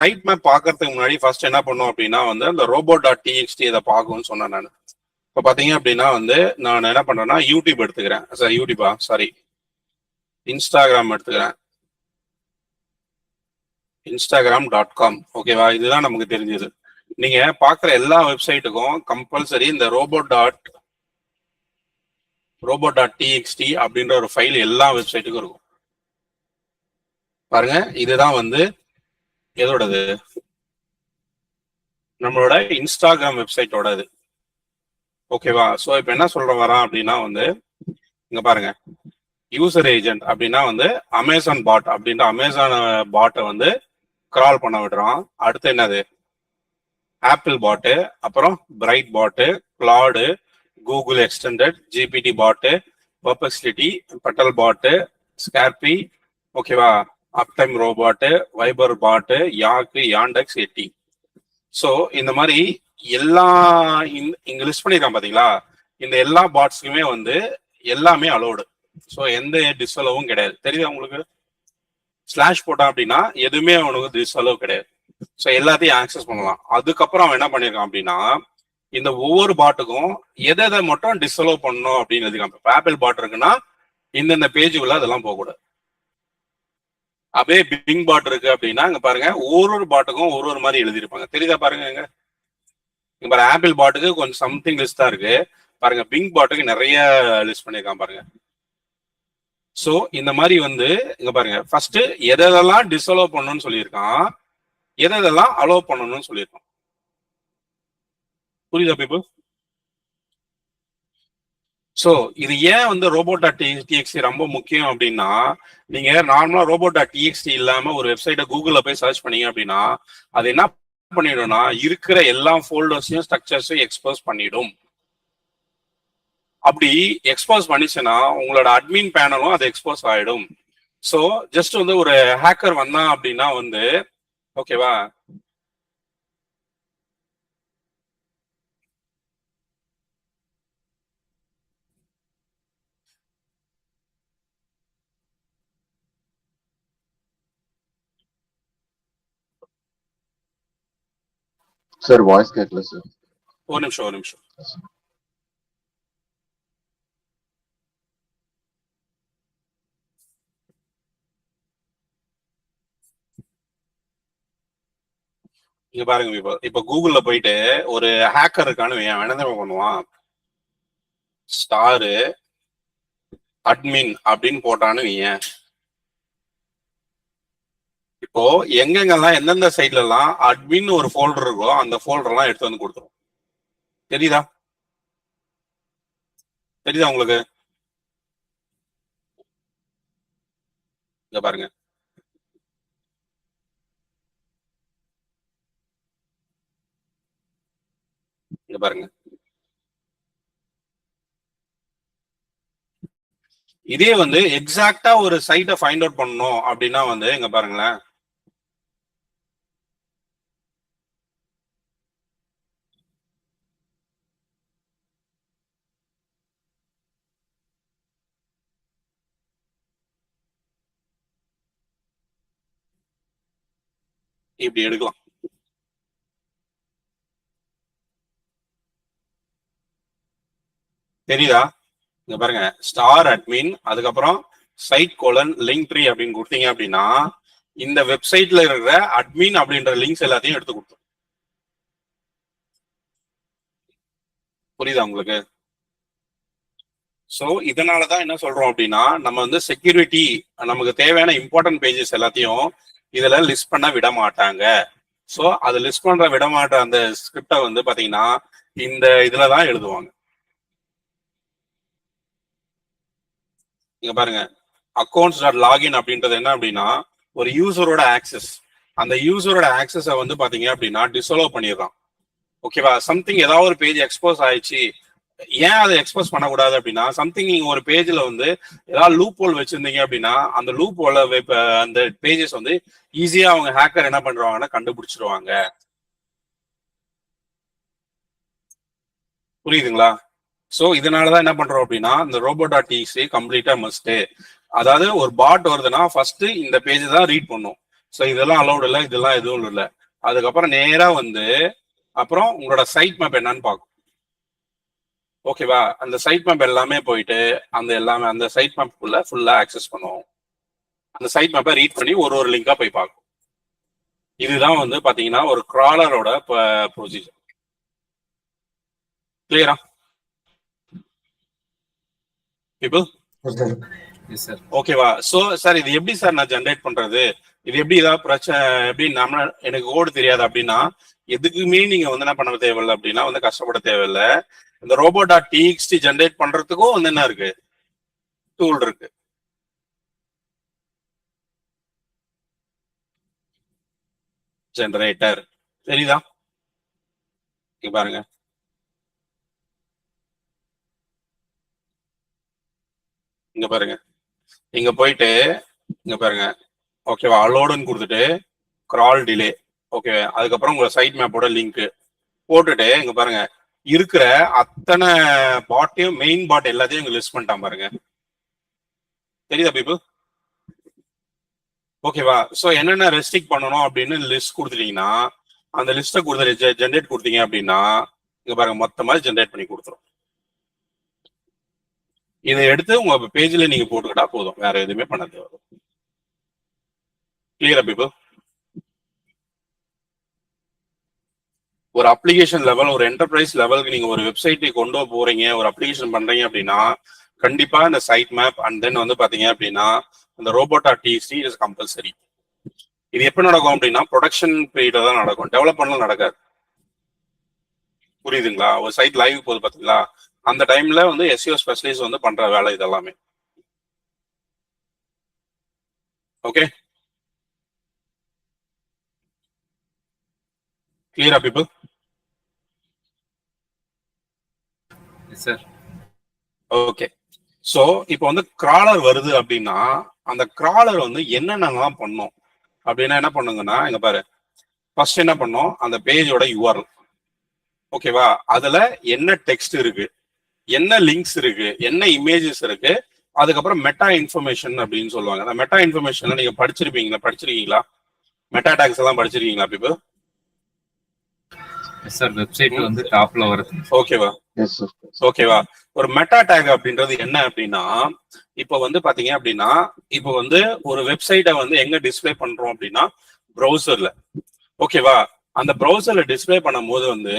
Side map பார்க்கறதுக்கு முன்னாடி first என்ன பண்ணும் அப்படின்னா வந்து அந்த robot.txt இதை பார்க்கும்னு சொன்னேன் நான். இப்போ பார்த்தீங்க அப்படின்னா வந்து நான் என்ன பண்றேன்னா யூடியூப் எடுத்துக்கிறேன். சார் யூடியூபா சாரி இன்ஸ்டாகிராம் எடுத்துக்கிறேன். instagram.com ஓகேவா, இதுதான் நமக்கு தெரிஞ்சது. நீங்க பார்க்குற எல்லா வெப்சைட்டுக்கும் கம்பல்சரி இந்த robot.txt அப்படின்ற ஒரு ஃபைல் எல்லா வெப்சைட்டுக்கும் இருக்கும். பாருங்க, இதுதான் வந்து எதோடது, நம்மளோட இன்ஸ்டாகிராம் வெப்சைட்டோட இது. ஓகேவா. ஸோ இப்போ என்ன சொல்ற வரான் அப்படின்னா வந்து இங்க பாருங்க, யூசர் ஏஜென்ட் அப்படின்னா வந்து அமேசான் பாட் அப்படின்ற அமேசான் பாட்டை வந்து கிரால் பண்ண விடுறான். அடுத்து என்னது, ஆப்பிள் பாட்டு, அப்புறம் பிரைட் பாட்டு, கிளாடு, கூகுள் எக்ஸ்டெண்டட், ஜிபிடி பாட்டு, பர்பெக்சிலிட்டி, பட்டல் பாட்டு, ஸ்கார்பி, ஓகேவா, அப்டைம் ரோபாட்டு, வைபர் பாட்டு, யாக்கு, யாண்டெக்ஸ், எட்டி. ஸோ இந்த மாதிரி எல்லா இங்க லிஸ்ட் பண்ணிருக்கான் பாத்தீங்களா, இந்த எல்லா பாட்ஸ்க்குமே வந்து எல்லாமே அலோடு. ஸோ எந்த டிஸ்அலோவும் கிடையாது. தெரியுதா உங்களுக்கு? ஸ்லாஷ் போட்டான் அப்படின்னா எதுவுமே அவனுக்கு டிஸ்அலோ கிடையாது. ஸோ எல்லாத்தையும் ஆக்சஸ் பண்ணலாம். அதுக்கப்புறம் அவன் என்ன பண்ணிருக்கான் அப்படின்னா இந்த ஒவ்வொரு பாட்டுக்கும் எதை மட்டும் டிஸ்அலோ பண்ணணும் அப்படின்னு இப்போ ஆப்பிள் பாட் இருக்குன்னா இந்தந்த பேஜுக்குள்ள அதெல்லாம் போகக்கூடாது. அப்படியே பிங் பாட் இருக்கு அப்படின்னா இங்க பாருங்க, ஒரு பாட்டுக்கும் ஒரு மாதிரி எழுதிருப்பாங்க. தெரியுதா பாருங்க, இங்க பாருங்க ஆப்பிள் பாட்டுக்கு கொஞ்சம் சம்திங் லிஸ்டா இருக்கு பாருங்க, பிங் பாட்டுக்கு நிறைய லிஸ்ட் பண்ணிருக்கான் பாருங்க. ஸோ இந்த மாதிரி வந்து இங்க பாருங்க, ஃபர்ஸ்ட் எதெல்லாம் டிஸ்அலோ பண்ணணும்னு சொல்லியிருக்கான், எதெல்லாம் அலோவ் பண்ணணும்னு சொல்லியிருக்கான். புரியுதா பீப்புள்? ஸோ இது ஏன் வந்து robot.txt ரொம்ப முக்கியம் அப்படின்னா, நீங்க நார்மலா robot.txt இல்லாம ஒரு வெப்சைட்டை கூகுள்ல போய் சர்ச் பண்ணீங்க அப்படின்னா அது என்ன பண்ணிடும்னா இருக்கிற எல்லா ஃபோல்டர்ஸையும் ஸ்ட்ரக்சர்ஸையும் எக்ஸ்போஸ் பண்ணிடும். அப்படி எக்ஸ்போஸ் பண்ணிச்சுன்னா உங்களோட அட்மின் பேனலும் அது எக்ஸ்போஸ் ஆயிடும். ஸோ ஜஸ்ட் வந்து ஒரு ஹேக்கர் வந்தான் அப்படின்னா வந்து ஓகேவா, சார் வாய்ஸ் கேட்கல சார். ஒரு நிமிஷம். இங்க பாருங்க, இப்ப கூகுள்ல போயிட்டு ஒரு ஹேக்கர் இருக்கான்னு என்ன பண்ணுவான், ஸ்டாரு அட்மின் அப்படின்னு போட்டான்னு வையேன். இப்போ எங்கெங்கெல்லாம் எந்தெந்த சைட்ல எல்லாம் அட்மின் ஒரு ஃபோல்டர் இருக்கோ அந்த ஃபோல்டர் எல்லாம் எடுத்து வந்து கொடுத்துரும். தெரியுதா உங்களுக்கு? இங்க பாருங்க, இதே வந்து எக்ஸாக்டா ஒரு சைட்டை ஃபைண்ட் அவுட் பண்ணணும் அப்படின்னா வந்து இங்க பாருங்களேன், இப்படி எடுக்கலாம். தெரியுதா? இங்க பாருங்க, ஸ்டார் அட்மின், அதுக்கப்புறம் சைட் கோலன் லிங்க் ட்ரீ அப்படின்னு கொடுத்தீங்க அப்படின்னா இந்த வெப்சைட்ல இருக்கிற அட்மின் அப்படின்ற லிங்க்ஸ் எல்லாத்தையும் எடுத்து கொடுத்தோம். புரியுதா உங்களுக்கு? ஸோ இதனாலதான் என்ன சொல்றோம் அப்படின்னா நம்ம வந்து செக்யூரிட்டி நமக்கு தேவையான இம்பார்ட்டன்ட் பேஜஸ் எல்லாத்தையும் இதுல லிஸ்ட் பண்ண விட மாட்டாங்க. ஸோ அது லிஸ்ட் பண்ற விட மாட்ட அந்த ஸ்கிரிப்டை வந்து பாத்தீங்கன்னா இந்த இதுலதான் எழுதுவாங்க. இங்க பாருங்க, அக்கௌண்ட்ஸ் டாட் லாகின் அப்படின்றது என்ன அப்படின்னா ஒரு யூசரோட ஆக்சஸ், அந்த யூசரோட ஆக்சஸை வந்து பாத்தீங்க அப்படின்னா டிஸ்அலோ பண்ணிடுறான். ஓகேவா, சம்திங் ஏதாவது ஒரு பேஜ் எக்ஸ்போஸ் ஆயிடுச்சு, ஏன் அதை எக்ஸ்போஸ் பண்ணக்கூடாது அப்படின்னா சம்திங் நீங்க ஒரு பேஜ்ல வந்து ஏதாவது லூப் ஹோல் வச்சிருந்தீங்க அப்படின்னா அந்த லூப் ஹோல அந்த பேஜஸ் வந்து ஈஸியா அவங்க ஹேக்கர் என்ன பண்றாங்கன்னா கண்டுபிடிச்சிருவாங்க. புரியுதுங்களா? ஸோ இதனாலதான் என்ன பண்றோம் அப்படின்னா இந்த robot.txt கம்ப்ளீட்டா மஸ்ட். அதாவது ஒரு பாட் வருதுன்னா ஃபர்ஸ்ட் இந்த பேஜ் தான் ரீட் பண்ணும். ஸோ இதெல்லாம் அலௌட் இல்லை, இதெல்லாம் எதுவும் இல்லை. அதுக்கப்புறம் நேரா வந்து அப்புறம் உங்களோட சைட் மேப் என்னன்னு பார்க்கும். ஓகேவா? அந்த சைட் மேப் எல்லாமே போயிட்டு அந்த சைட் மேப்புக்குள்ள ஃபுல்லா ஆக்சஸ் பண்ணுவோம். அந்த சைட் மேப்பை ரீட் பண்ணி ஒரு லிங்கா போய் பார்க்கும். இதுதான் வந்து பாத்தீங்கன்னா ஒரு கிராலரோட ப்ரொசீஜர். கிளியரா இப்போ? ஓகேவா? சோ சார் இது எப்படி சார் நான் ஜென்ரேட் பண்றது, இது எப்படி ஏதாவது பிரச்சனை எப்படி எனக்கு கோடு தெரியாது அப்படின்னா எதுக்குமே நீங்க வந்து என்ன பண்ண தேவையில்லை அப்படின்னா வந்து கஷ்டப்பட தேவையில்லை. இந்த robo.txt ஜென்ரேட் பண்றதுக்கும் வந்து என்ன இருக்கு, டூல் இருக்கு. ஜெனரேட்டர் தெரியுதா? இங்க பாருங்க, இங்க பாருங்க, இங்க போயிட்டு இங்க பாருங்க. ஓகேவா? அலோடுன்னு கொடுத்துட்டு கிரால் டிலே. ஓகே, அதுக்கப்புறம் உங்க சைட் மேப்போட லிங்க் போட்டுட்டு இங்க பாருங்க இருக்கிற அத்தனை பாட்டையும் மெயின் பாட் எல்லாத்தையும் இங்க லிஸ்ட் பண்ணிட்டான் பாருங்க. தெரியுதா பீப்புள்? ஓகேவா? ஸோ என்னென்ன ரெஸ்ட்ரிக்ட் பண்ணணும் அப்படின்னு லிஸ்ட் கொடுத்துட்டீங்கன்னா அந்த லிஸ்ட்டை கொடுத்து ஜென்ரேட் கொடுத்தீங்க அப்படின்னா இங்க பாருங்க மொத்தமாக ஜென்ரேட் பண்ணி கொடுத்துரும். இதை எடுத்து உங்க பேஜ்ல நீங்க போட்டுக்கிட்டா போதும், வேற எதுவுமே பண்ண தேவை. கிளியரா பீப்புள்? ஒரு அப்ளிகேஷன் லெவல், ஒரு என்டர்பிரைஸ் லெவலுக்கு நீங்க ஒரு வெப்சைட்டை கொண்டு போறீங்க, ஒரு அப்ளிகேஷன் பண்றீங்க அப்படின்னா கண்டிப்பா இந்த சைட் மேப் அண்ட் தென் வந்து பாத்தீங்க அப்படின்னா இந்த robo.txt இஸ் கம்பல்சரி. இது எப்ப நடக்கும் அப்படின்னா ப்ரொடக்ஷன் பீரியட்ல தான் நடக்கும், டெவலப்மெண்ட்லாம் நடக்காது. புரியுதுங்களா? ஒரு சைட் லைவ் போகுது பாத்தீங்களா, அந்த டைம்ல வந்து SEO ஸ்பெஷலிஸ்ட் வந்து பண்ற வேலை இதெல்லாமே. ஓகே, கிளியரா பீப்புள்? சார் ஓகே, ஸோ இப்போ வந்து கிராலர் வருது அப்படின்னா அந்த கிராலர் வந்து என்னென்னலாம் பண்ணும் அப்படின்னா என்ன பண்ணுங்கன்னா இங்க பாரு, ஃபர்ஸ்ட் என்ன பண்ணும், அந்த பேஜோட URL. ஓகேவா? அதுல என்ன டெக்ஸ்ட் இருக்கு, என்ன லிங்க்ஸ் இருக்கு, என்ன இமேஜஸ் இருக்கு, அதுக்கப்புறம் மெட்டா இன்ஃபர்மேஷன் அப்படின்னு சொல்லுவாங்க. அந்த மெட்டா இன்ஃபர்மேஷன் நீங்க படிச்சிருக்கீங்களா? மெட்டா டேக்ஸ் எல்லாம் படிச்சிருக்கீங்களா பீப்புள்? சார் வெப்சைட் வந்து டாப்ல வருது. ஓகேவா? ஓகேவா? ஒரு மெட்டா டேக் அப்படின்றது என்ன அப்படின்னா இப்போ வந்து பாத்தீங்க அப்படின்னா இப்போ வந்து ஒரு வெப்சைட்டை வந்து எங்க டிஸ்பிளே பண்றோம் அப்படின்னா ப்ரௌசர்ல. ஓகேவா? அந்த ப்ரௌசர்ல டிஸ்பிளே பண்ணும் போது வந்து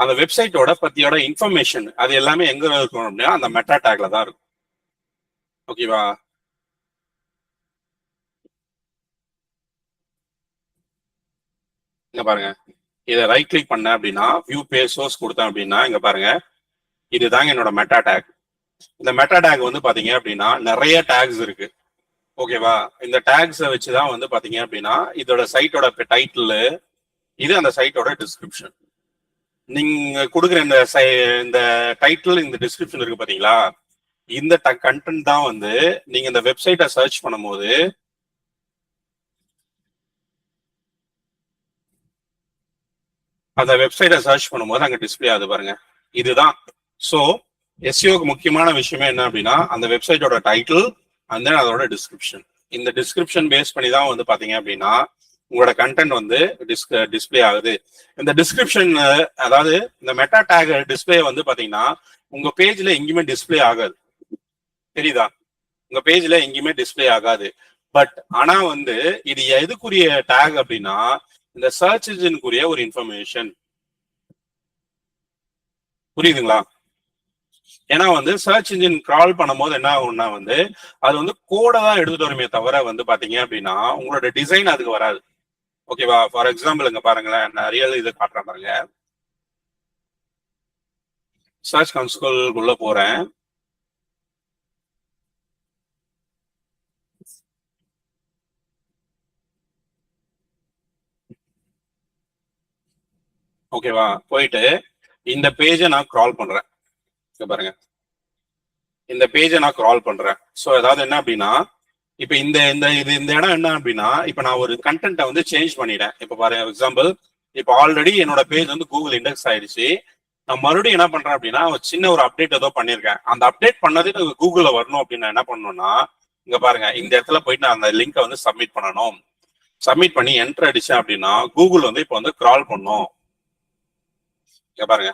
அந்த வெப்சைட்டோட பத்தியோட இன்ஃபர்மேஷன் அது எல்லாமே எங்க இருக்கும் அப்படின்னா அந்த மெட்டா டேக்ல தான் இருக்கும். ஓகேவா? இங்க பாருங்க, இதை ரைட் கிளிக் பண்ண அப்படின்னா வியூ பேஜ் சோர்ஸ் கொடுத்தேன் அப்படின்னா இங்க பாருங்க இதுதாங்க என்னோட மெட்டா டேக். இந்த மெட்டா டேக் வந்து பாத்தீங்க அப்படின்னா நிறைய டேக்ஸ் இருக்கு. ஓகேவா? இந்த டேக்ஸை வச்சுதான் வந்து பாத்தீங்க அப்படின்னா இதோட சைட்டோட டைட்டில், இது அந்த சைட்டோட டிஸ்கிரிப்ஷன். நீங்க கொடுக்குற இந்த டைட்டில், இந்த டிஸ்கிரிப்ஷன் இருக்கு பாத்தீங்களா, இந்த கண்டென்ட் தான் வந்து நீங்க இந்த வெப்சைட்டை சர்ச் பண்ணும்போது அந்த வெப்சைட்டை சர்ச் பண்ணும்போது அங்க டிஸ்பிளே ஆகுது பாருங்க. இதுதான். ஸோ எஸ்இஓக்கு முக்கியமான விஷயமே என்ன அப்படின்னா அந்த வெப்சைட்டோட டைட்டில் அண்ட் தென் அதோட டிஸ்கிரிப்ஷன். இந்த டிஸ்கிரிப்ஷன் பேஸ் பண்ணி தான் வந்து பாத்தீங்க அப்படின்னா உங்களோட கண்டென்ட் வந்து டிஸ்பிளே ஆகுது. இந்த டிஸ்கிரிப்ஷன் அதாவது இந்த மெட்டா டேக் டிஸ்பிளே வந்து பாத்தீங்கன்னா உங்க பேஜ்ல எங்கேயுமே டிஸ்பிளே ஆகாது. தெரியுதா? உங்க பேஜ்ல எங்கேயுமே டிஸ்பிளே ஆகாது. பட் ஆனா வந்து இது எதுக்குரிய டேக் அப்படின்னா இந்த சர்ச் இன்ஜினுக்குரிய ஒரு இன்ஃபர்மேஷன். புரியுதுங்களா? ஏன்னா வந்து சர்ச் இன்ஜின் கிரால் பண்ணும்போது என்ன ஆகும்னா வந்து அது வந்து கோடை தான் எடுத்துட்டு வருமே தவிர வந்து பாத்தீங்க அப்படின்னா உங்களோட டிசைன் அதுக்கு வராது. ஓகேவா? ஃபார் எக்ஸாம்பிள் இங்க பாருங்களேன், நான் ரியல் இது காட்டுறேன் பாருங்க. சர்ச் கன்சோலுக்குள்ள போறேன். ஓகேவா? போயிட்டு இந்த பேஜை நான் கிரால் பண்றேன். இங்க பாருங்க, இந்த பேஜை நான் கிரால் பண்றேன். ஸோ ஏதாவது என்ன அப்படின்னா இப்ப இந்த இடம் என்ன அப்படின்னா இப்ப நான் ஒரு கண்டென்ட்டை வந்து சேஞ்ச் பண்ணிட்டேன். இப்ப பாருங்க எக்ஸாம்பிள், இப்ப ஆல்ரெடி என்னோட பேஜ் வந்து கூகுள் இண்டெக்ஸ் ஆயிடுச்சு. நான் மறுபடியும் என்ன பண்றேன் அப்படின்னா ஒரு சின்ன ஒரு அப்டேட் ஏதோ பண்ணிருக்கேன். அந்த அப்டேட் பண்ணது கூகுள்ல வரணும் அப்படின்னு என்ன பண்ணணும்னா இங்க பாருங்க இந்த இடத்துல போயிட்டு நான் அந்த லிங்கை வந்து சப்மிட் பண்ணணும். சப்மிட் பண்ணி என்டர் அடிச்சேன் அப்படின்னா கூகுள் வந்து இப்போ வந்து கிரால் பண்ணும். இங்க பாருங்க.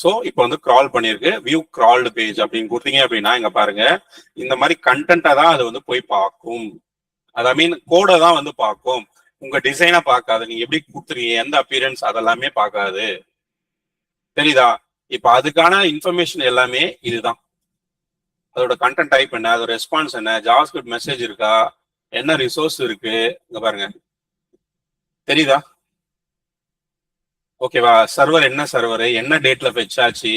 ஸோ இப்போ வந்து கிரால் பண்ணியிருக்கு. வியூ கிரால்டு பேஜ் அப்படின்னு கொடுத்தீங்க அப்படின்னா இங்க பாருங்க, இந்த மாதிரி கண்டென்ட்டை தான் அது வந்து போய் பார்க்கும். அது மீன் கோடை தான் வந்து பார்க்கும். உங்க டிசைனை பார்க்காது, நீங்க எப்படி கொடுத்துருக்கீங்க, எந்த அப்பியரன்ஸ் அதெல்லாமே பார்க்காது. தெரியுதா? இப்போ அதுக்கான இன்ஃபர்மேஷன் எல்லாமே இதுதான். அதோட கண்டென்ட் டைப் என்ன, அதோட ரெஸ்பான்ஸ் என்ன, ஜாவாஸ்கிரிப்ட் மெசேஜ் இருக்கா, என்ன ரிசோர்ஸ் இருக்கு, இங்க பாருங்க. தெரியுதா? ஓகேவா? சர்வர் என்ன சர்வர், என்ன டேட்ல ஃபெட்ச் ஆச்சு,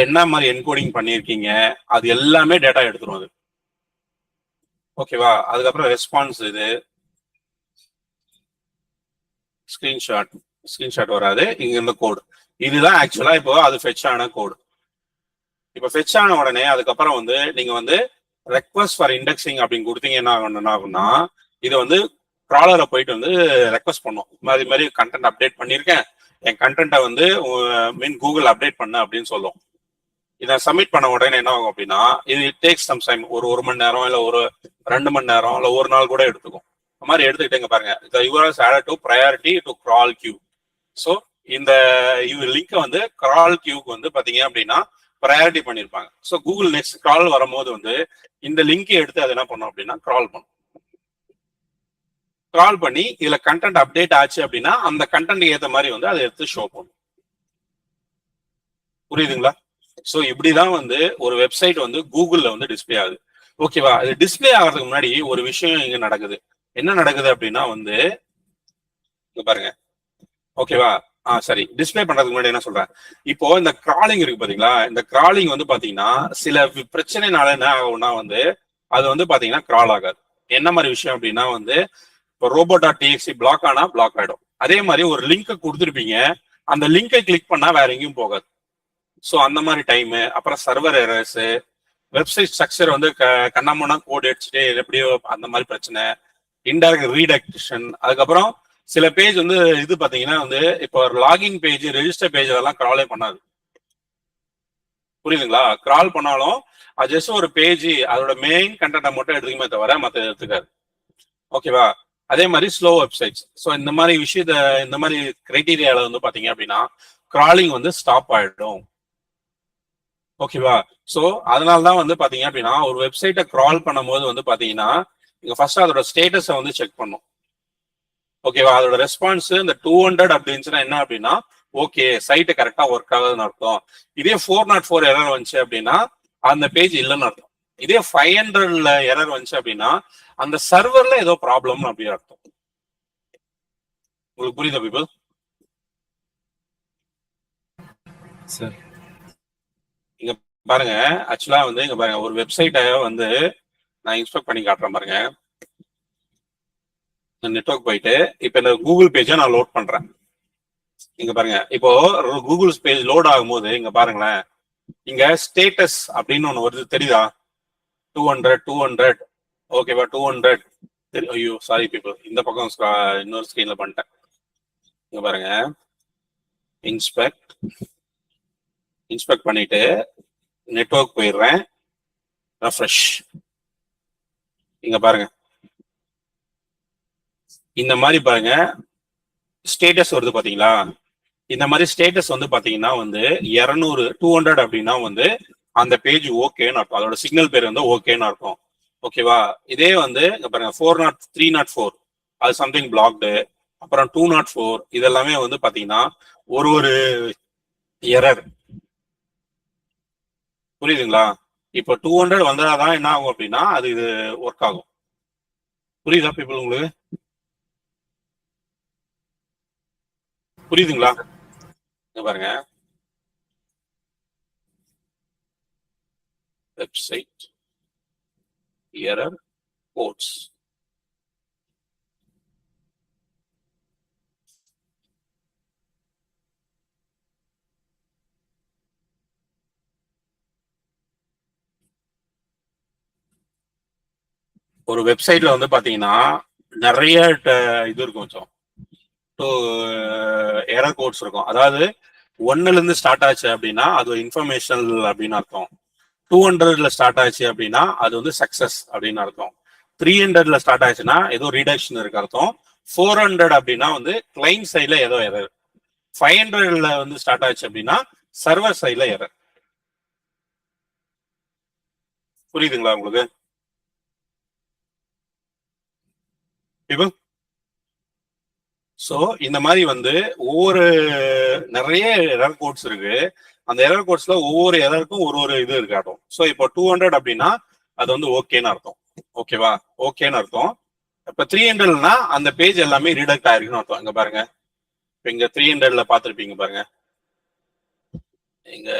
என்ன மாதிரி என்கோடிங் பண்ணியிருக்கீங்க, அது எல்லாமே டேட்டா எடுத்துரும் அது. ஓகேவா? அதுக்கப்புறம் ரெஸ்பான்ஸ், இது ஸ்கிரீன்ஷாட் வராது, இங்க இருந்த கோடு இதுதான் ஆக்சுவலா இப்போ அது ஃபெட்ச் ஆன கோடு. இப்போ ஃபெட்ச் ஆன உடனே அதுக்கப்புறம் வந்து நீங்க வந்து ரெக்வஸ்ட் ஃபார் இண்டெக்ஸிங் அப்படின்னு கொடுத்தீங்கன்னா என்ன ஆகும்னா, இது வந்து க்ராலரை போயிட்டு வந்து ரெக்வஸ்ட் பண்ணும். இது மாதிரி கண்டென்ட் அப்டேட் பண்ணியிருக்கேன், என் கண்டென்ட்டை வந்து கூகுள் அப்டேட் பண்ண அப்படின்னு சொல்லும். இதை சப்மிட் பண்ண உடனே என்ன ஆகும் அப்படின்னா, இது டேக்ஸ் சம் டைம், ஒரு மணி நேரம் இல்லை ஒரு 2 மணி நேரம் இல்லை ஒரு நாள் கூட எடுத்துக்கும். அந்த மாதிரி எடுத்துக்கிட்டேங்க பாருங்க. இந்த URL add to priority to crawl queue. So இந்த லிங்கை வந்து கிரால் கியூக்கு வந்து பாத்தீங்க அப்படின்னா ப்ரையாரிட்டி பண்ணியிருப்பாங்க. ஸோ கூகுள் நெக்ஸ்ட் கிரால் வரும்போது வந்து இந்த லிங்கை எடுத்து அது என்ன பண்ணும் அப்படின்னா கிரால் பண்ணும். கிரால் பண்ணி இதுல கண்டென்ட் அப்டேட் ஆச்சு அப்படின்னா அந்த கண்டென்ட் ஏற்ற மாதிரி வந்து அதை எடுத்து ஷோ பண்ணும். புரியுதுங்களா? ஸோ இப்படிதான் வந்து ஒரு வெப்சைட் வந்து கூகுள்ல வந்து டிஸ்பிளே ஆகுது. ஓகேவா? இது டிஸ்பிளே ஆகிறதுக்கு முன்னாடி ஒரு விஷயம் இங்க நடக்குது. என்ன நடக்குது அப்படின்னா வந்து இங்க பாருங்க. ஓகேவா? சரி, டிஸ்பிளே பண்றதுக்கு முன்னாடி என்ன சொல்றேன், இப்போ இந்த கிராலிங் இருக்கு பாத்தீங்களா, இந்த கிராலிங் வந்து பாத்தீங்கன்னா சில பிரச்சனைனால என்ன ஆகும்னா வந்து அது வந்து பாத்தீங்கன்னா கிரால் ஆகாது. என்ன மாதிரி விஷயம் அப்படின்னா வந்து இப்போ robo.txt பிளாக் ஆனா பிளாக் ஆயிடும். அதே மாதிரி ஒரு லிங்கை கொடுத்துருப்பீங்க, அந்த லிங்கை கிளிக் பண்ணா வேற எங்கேயும் போகாது. ஸோ அந்த மாதிரி டைமு, அப்புறம் சர்வர் எரர்ஸ், வெப்சைட் ஸ்ட்ரக்சர் வந்து கண்ணாமூனா கோட் அடிச்சுட்டு எப்படியோ அந்த மாதிரி பிரச்சனை, இன்டைரக்ட் ரீடக்ஷன். அதுக்கப்புறம் சில பேஜ் வந்து இது பாத்தீங்கன்னா வந்து இப்போ லாகிங் பேஜ், ரெஜிஸ்டர் பேஜ் அதெல்லாம் கிராலே பண்ணாது. புரியுதுங்களா? கிரால் பண்ணாலும் அது ஜஸ்ட் ஒரு பேஜ், அதோட மெயின் கண்டென்ட்டை மட்டும் எடுத்துக்குமே தவிர மற்ற எடுத்துக்காது. ஓகேவா? அதே மாதிரி ஸ்லோ வெப்சைட்ஸ். ஸோ இந்த மாதிரி விஷயத்த, இந்த மாதிரி கிரைட்டீரியால வந்து பாத்தீங்க அப்படின்னா கிராலிங் வந்து ஸ்டாப் ஆயிடும். ஓகேவா? ஸோ அதனாலதான் வந்து பாத்தீங்க அப்படின்னா ஒரு வெப்சைட்டை கிரால் பண்ணும்போது வந்து பாத்தீங்கன்னா நீங்க ஃபர்ஸ்ட் அதோட ஸ்டேட்டஸை வந்து செக் பண்ணும். ஓகேவா? அதோட ரெஸ்பான்ஸ் இந்த 200 அப்படின்னுச்சுன்னா என்ன அப்படின்னா ஓகே, சைட்டு கரெக்டா ஒர்க் ஆகுதுன்னு அர்த்தம். இதே 404 எரர் வந்துச்சு அப்படின்னா அந்த பேஜ் இல்லைன்னு அர்த்தம். இதே 500ல எரர் வந்துச்சு அப்படின்னா அந்த சர்வர்ல ஏதோ ப்ராப்ளம் அப்படின்னு அர்த்தம். உங்களுக்கு புரியுதா பீப்புள்? சார் இங்க பாருங்க, ஆக்சுவலா வந்து இங்க பாருங்க, ஒரு வெப்சைட்டை வந்து நான் இன்ஸ்பெக்ட் பண்ணி காட்டுறேன் பாருங்க. நெட்வொர்க் போயிட்டு இப்ப இந்த கூகுள் பேஜை நான் லோட் பண்றேன். இங்க பாருங்க, இப்போ கூகுள் பேஜ் லோட் ஆகும்போது இங்க பாருங்களேன், இங்க ஸ்டேட்டஸ் அப்படின்னு ஒண்ணு வருது, தெரியுதா? 200 ஓகேவா? 200. ஐயோ சாரி பீப்புள், இந்த பக்கம் இன்னொரு ஸ்கிரீன்ல பண்ணிட்டேன். இங்க பாருங்க, இன்ஸ்பெக்ட் பண்ணிட்டு நெட்வொர்க் போயிடுறேன், ரெஃப்ரெஷ். இங்க பாருங்க, இந்த மாதிரி பாருங்க ஸ்டேட்டஸ் வருது பாத்தீங்களா? இந்த மாதிரி ஸ்டேட்டஸ் வந்து பாத்தீங்கன்னா வந்து 200 அப்படின்னா வந்து அந்த பேஜ் ஓகேன்னு அர்த்தம். அதோட சிக்னல் பேர் வந்து ஓகேன்னு அர்த்தம். ஓகேவா? இதே வந்து இங்க பாருங்க 304 அது சம்திங் பிளாக்டு, அப்புறம் 204 இதெல்லாமே வந்து பாத்தீங்கன்னா ஒரு எரர். புரியுதுங்களா? இப்போ 200 வந்தாதான் என்ன ஆகும் அப்படின்னா அது இது ஒர்க் ஆகும். புரியுதா பீப்புள்? உங்களுக்கு புரியுதுங்களா? பாருங்க, வெப்சைட் எரர் கோட்ஸ். ஒரு வெப்சைட்ல வந்து பாத்தீங்கன்னா நிறைய இது இருக்கும், கொஞ்சம் எரர் கோட்ஸ் இருக்கும். அதாவது 1ல இருந்து ஸ்டார்ட் ஆச்சு அப்படின்னா அது இன்ஃபர்மேஷனல் அப்படின்னு அர்த்தம். 200ல ஸ்டார்ட் ஆச்சு அப்படின்னா அது வந்து சக்சஸ் அப்படின்னு அர்த்தம். 300ல ஸ்டார்ட் ஆச்சுன்னா ஏதோ ரீடக்ஷன் இருக்கு அர்த்தம். 400 அப்படின்னா வந்து கிளைண்ட் சைட்ல ஏதோ எரர். 500ல வந்து ஸ்டார்ட் ஆச்சு அப்படின்னா சர்வர் சைட்ல எரர். புரியுதுங்களா உங்களுக்கு? இப்போ ஸோ இந்த மாதிரி வந்து ஒவ்வொரு நிறைய எரர் கோட்ஸ் இருக்கு. அந்த எரர் கோட்ஸ்ல ஒவ்வொரு எரருக்கும் ஒரு ஒரு இது இருக்காட்டும். ஸோ இப்போ 200 அப்படின்னா அது வந்து ஓகேன்னு அர்த்தம். ஓகேவா? ஓகேன்னு அர்த்தம். இப்ப 300னா அந்த பேஜ் எல்லாமே ரீடக்ட் ஆயிருக்குன்னு அர்த்தம். இங்க பாருங்க, இப்ப இங்க 300ல பாத்துருப்பீங்க பாருங்க, இங்க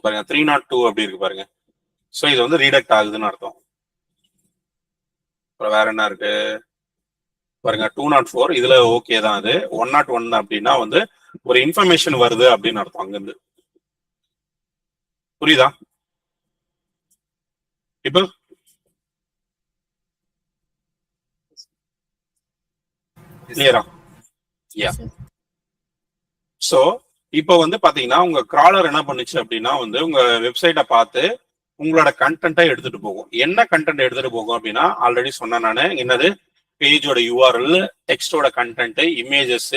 பாருங்க 302 அப்படி இருக்கு பாருங்க. ஸோ இது வந்து ரீடக்ட் ஆகுதுன்னு அர்த்தம். அப்புறம் வேற என்ன இருக்கு பாருங்க, 204 இதுல ஓகே தான். அது 101 அப்படின்னா வந்து ஒரு இன்ஃபர்மேஷன் வருது அப்படின்னு அர்த்தம் அங்கிருந்து. புரியுதா? இப்போ கிளியரா? யா. சோ இப்போ வந்து பாத்தீங்கன்னா உங்க கிராலர் என்ன பண்ணுச்சு அப்படின்னா வந்து உங்க வெப்சைட்டை பார்த்து உங்களோட கண்டென்ட்டை எடுத்துட்டு போகும். என்ன கண்டென்ட் எடுத்துட்டு போகும் அப்படின்னா ஆல்ரெடி சொன்னேன் நானு, என்னது பேஜோட யூஆர்எல், டெக்ஸ்டோட கண்டென்ட், இமேஜஸ்,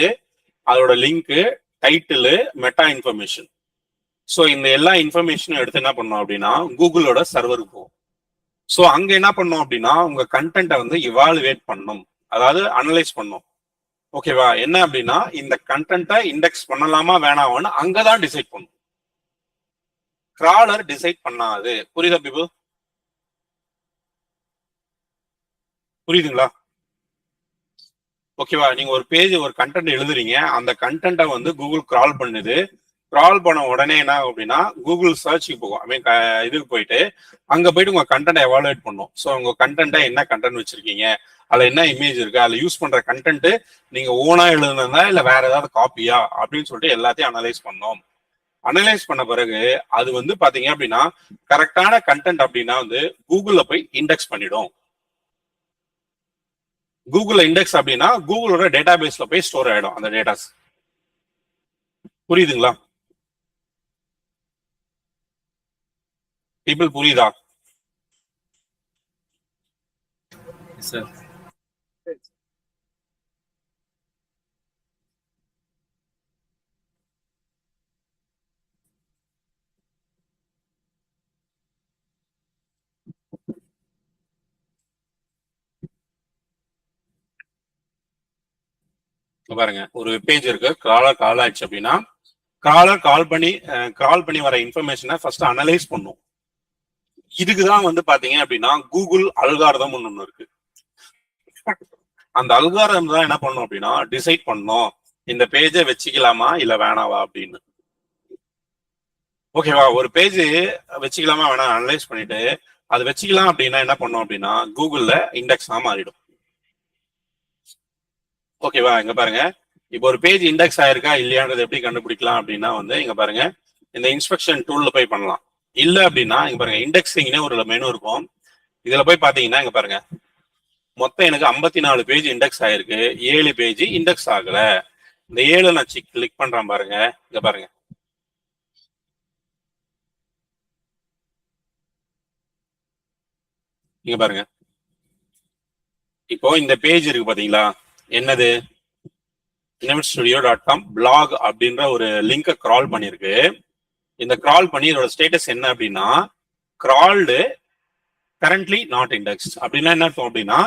அதோட link, title, meta information. So இந்த எல்லா இன்ஃபர்மேஷனும் எடுத்து என்ன பண்ணோம் அப்படின்னா கூகுளோட சர்வருக்கு போகும். ஸோ அங்க என்ன பண்ணோம் அப்படின்னா உங்க கண்டென்ட்டை வந்து இவாலுவேட் பண்ணும், அதாவது அனலைஸ் பண்ணும். ஓகேவா? என்ன அப்படின்னா இந்த கண்டென்ட்டை இண்டெக்ஸ் பண்ணலாமா வேணாமான்னு அங்கதான் டிசைட் பண்ணும். கிராலர் டிசைட் பண்ணாது. புரியுதா பீப்புள்? புரியுதுங்களா? ஓகேவா? நீங்க ஒரு பேஜ் ஒரு கண்டென்ட் எழுதுறீங்க, அந்த கண்டென்ட்டை வந்து கூகுள் கிரால் பண்ணுது. கிரால் பண்ண உடனே என்ன அப்படின்னா கூகுள் சர்ச்சுக்கு போகும். ஐ மீன் இதுக்கு போயிட்டு அங்க போயிட்டு உங்க கண்டென்ட்டை எவாலுவேட் பண்ணும். ஸோ உங்க கண்டென்ட்டை என்ன கண்டென்ட் வச்சிருக்கீங்க, அதுல என்ன இமேஜ் இருக்கு, அதுல யூஸ் பண்ற கண்டென்ட் நீங்க ஓனா எழுதுனதா இல்ல வேற ஏதாவது காப்பியா அப்படின்னு சொல்லிட்டு எல்லாத்தையும் அனலைஸ் பண்ணோம். அனலைஸ் பண்ண பிறகு அது வந்து பாத்தீங்க அப்படின்னா கரெக்டான கண்டென்ட் அப்படின்னா வந்து கூகுள்ல போய் இண்டெக்ஸ் பண்ணிடும். கூகுள்ல இண்டெக்ஸ் அப்படின்னா கூகுளோட டேட்டா பேஸ்ல போய் ஸ்டோர் ஆயிடும் அந்த டேட்டாஸ். புரியுதுங்களா பீப்புள்? புரியுதா? சார். பாருங்க, ஒரு பேஜ் இருக்கு, கிராலர் கால் ஆயிடுச்சு அப்படின்னா கிராலர் கால் பண்ணி வர இன்ஃபர்மேஷனை ஃபர்ஸ்ட் அனலைஸ் பண்ணும். இதுக்குதான் வந்து பாத்தீங்க அப்படின்னா கூகுள் அல்காரிதம் ஒண்ணு இருக்கு. அந்த அல்காரிதம் தான் என்ன பண்ணும் அப்படின்னா டிசைட் பண்ணும் இந்த பேஜை வச்சுக்கலாமா இல்ல வேணாவா அப்படின்னு. ஓகேவா? ஒரு பேஜ் வச்சுக்கலாமா வேணா அனலைஸ் பண்ணிட்டு அது வச்சுக்கலாம் அப்படின்னா என்ன பண்ணும் அப்படின்னா கூகுள்ல இண்டெக்ஸா மாறிடும். ஓகேவா? இங்க பாருங்க, இப்போ ஒரு பேஜ் இண்டெக்ஸ் ஆயிருக்கா இல்லையான்றது எப்படி கண்டுபிடிக்கலாம் அப்படின்னா வந்து இங்க பாருங்க, இந்த இன்ஸ்பெக்ஷன் டூல்ல போய் பண்ணலாம். இல்ல அப்படின்னா இங்க பாருங்க, இண்டெக்ஸிங்னே ஒரு மெனு இருக்கும். இதுல போய் பாத்தீங்கன்னா இங்க பாருங்க, மொத்தம் எனக்கு 54 பேஜ் இண்டெக்ஸ் ஆயிருக்கு, 7 பேஜ் இண்டெக்ஸ் ஆகல. இந்த 7 நான் கிளிக் பண்றேன் பாருங்க, இங்க பாருங்க, இங்க பாருங்க. இப்போ இந்த பேஜ் இருக்கு பாத்தீங்களா, என்னது innovatestudio.com blog அப்படின்ற ஒரு லிங்கை கிரால் பண்ணிருக்கு. இந்த கிரால் பண்ணி இதோட ஸ்டேட்டஸ் என்ன அப்படின்னா கிரால்டு கரண்ட்லி நாட் இண்டெக்ஸ். அப்படின்னா என்ன அர்த்தம் அப்படின்னா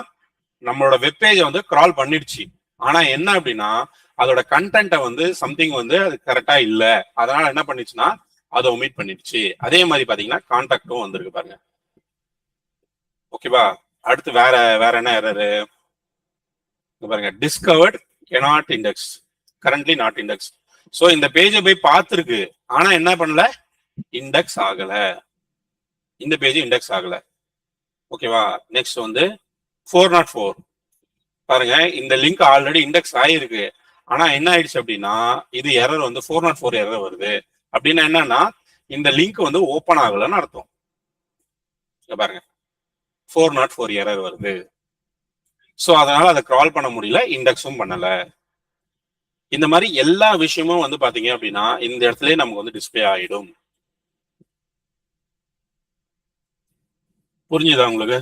நம்மளோட வெப்பேஜை வந்து கிரால் பண்ணிடுச்சு, ஆனா என்ன அப்படின்னா அதோட கண்டென்ட்டை வந்து சம்திங் வந்து அது கரெக்டா இல்ல, அதனால என்ன பண்ணிச்சுன்னா அதை ஒமிட் பண்ணிடுச்சு. அதே மாதிரி பாத்தீங்கன்னா கான்டாக்டும் வந்திருக்கு பாருங்க. ஓகேவா? அடுத்து வேற வேற என்ன எரரு பாருங்க, discovered cannot index, currently not index. So இந்த பேஜை போய் பார்த்திருக்கு, ஆனா என்ன பண்ணல, இண்டெக்ஸ் ஆகல. இந்த பேஜ் இண்டெக்ஸ் ஆகல. ஓகேவா? நெக்ஸ்ட் வந்து 404 பாருங்க, இந்த லிங்க் ஆல்ரெடி இண்டெக்ஸ் ஆயிருக்கு, ஆனா என்ன ஆயிடுச்சு அப்படின்னா இது எரர் வந்து 404 எரர் வருது. அப்படின்னா என்னன்னா இந்த லிங்க் வந்து ஓபன் ஆகலன்னு அர்த்தம். பாருங்க, 404 எரர் வருது. சோ அதனால அதை கிரால் பண்ண முடியல, இண்டெக்ஸும் பண்ணல. இந்த மாதிரி எல்லா விஷயமும் வந்து பாத்தீங்க அப்படின்னா இந்த இடத்துல நமக்கு வந்து டிஸ்பிளே ஆயிடும். புரிஞ்சுதா உங்களுக்கு?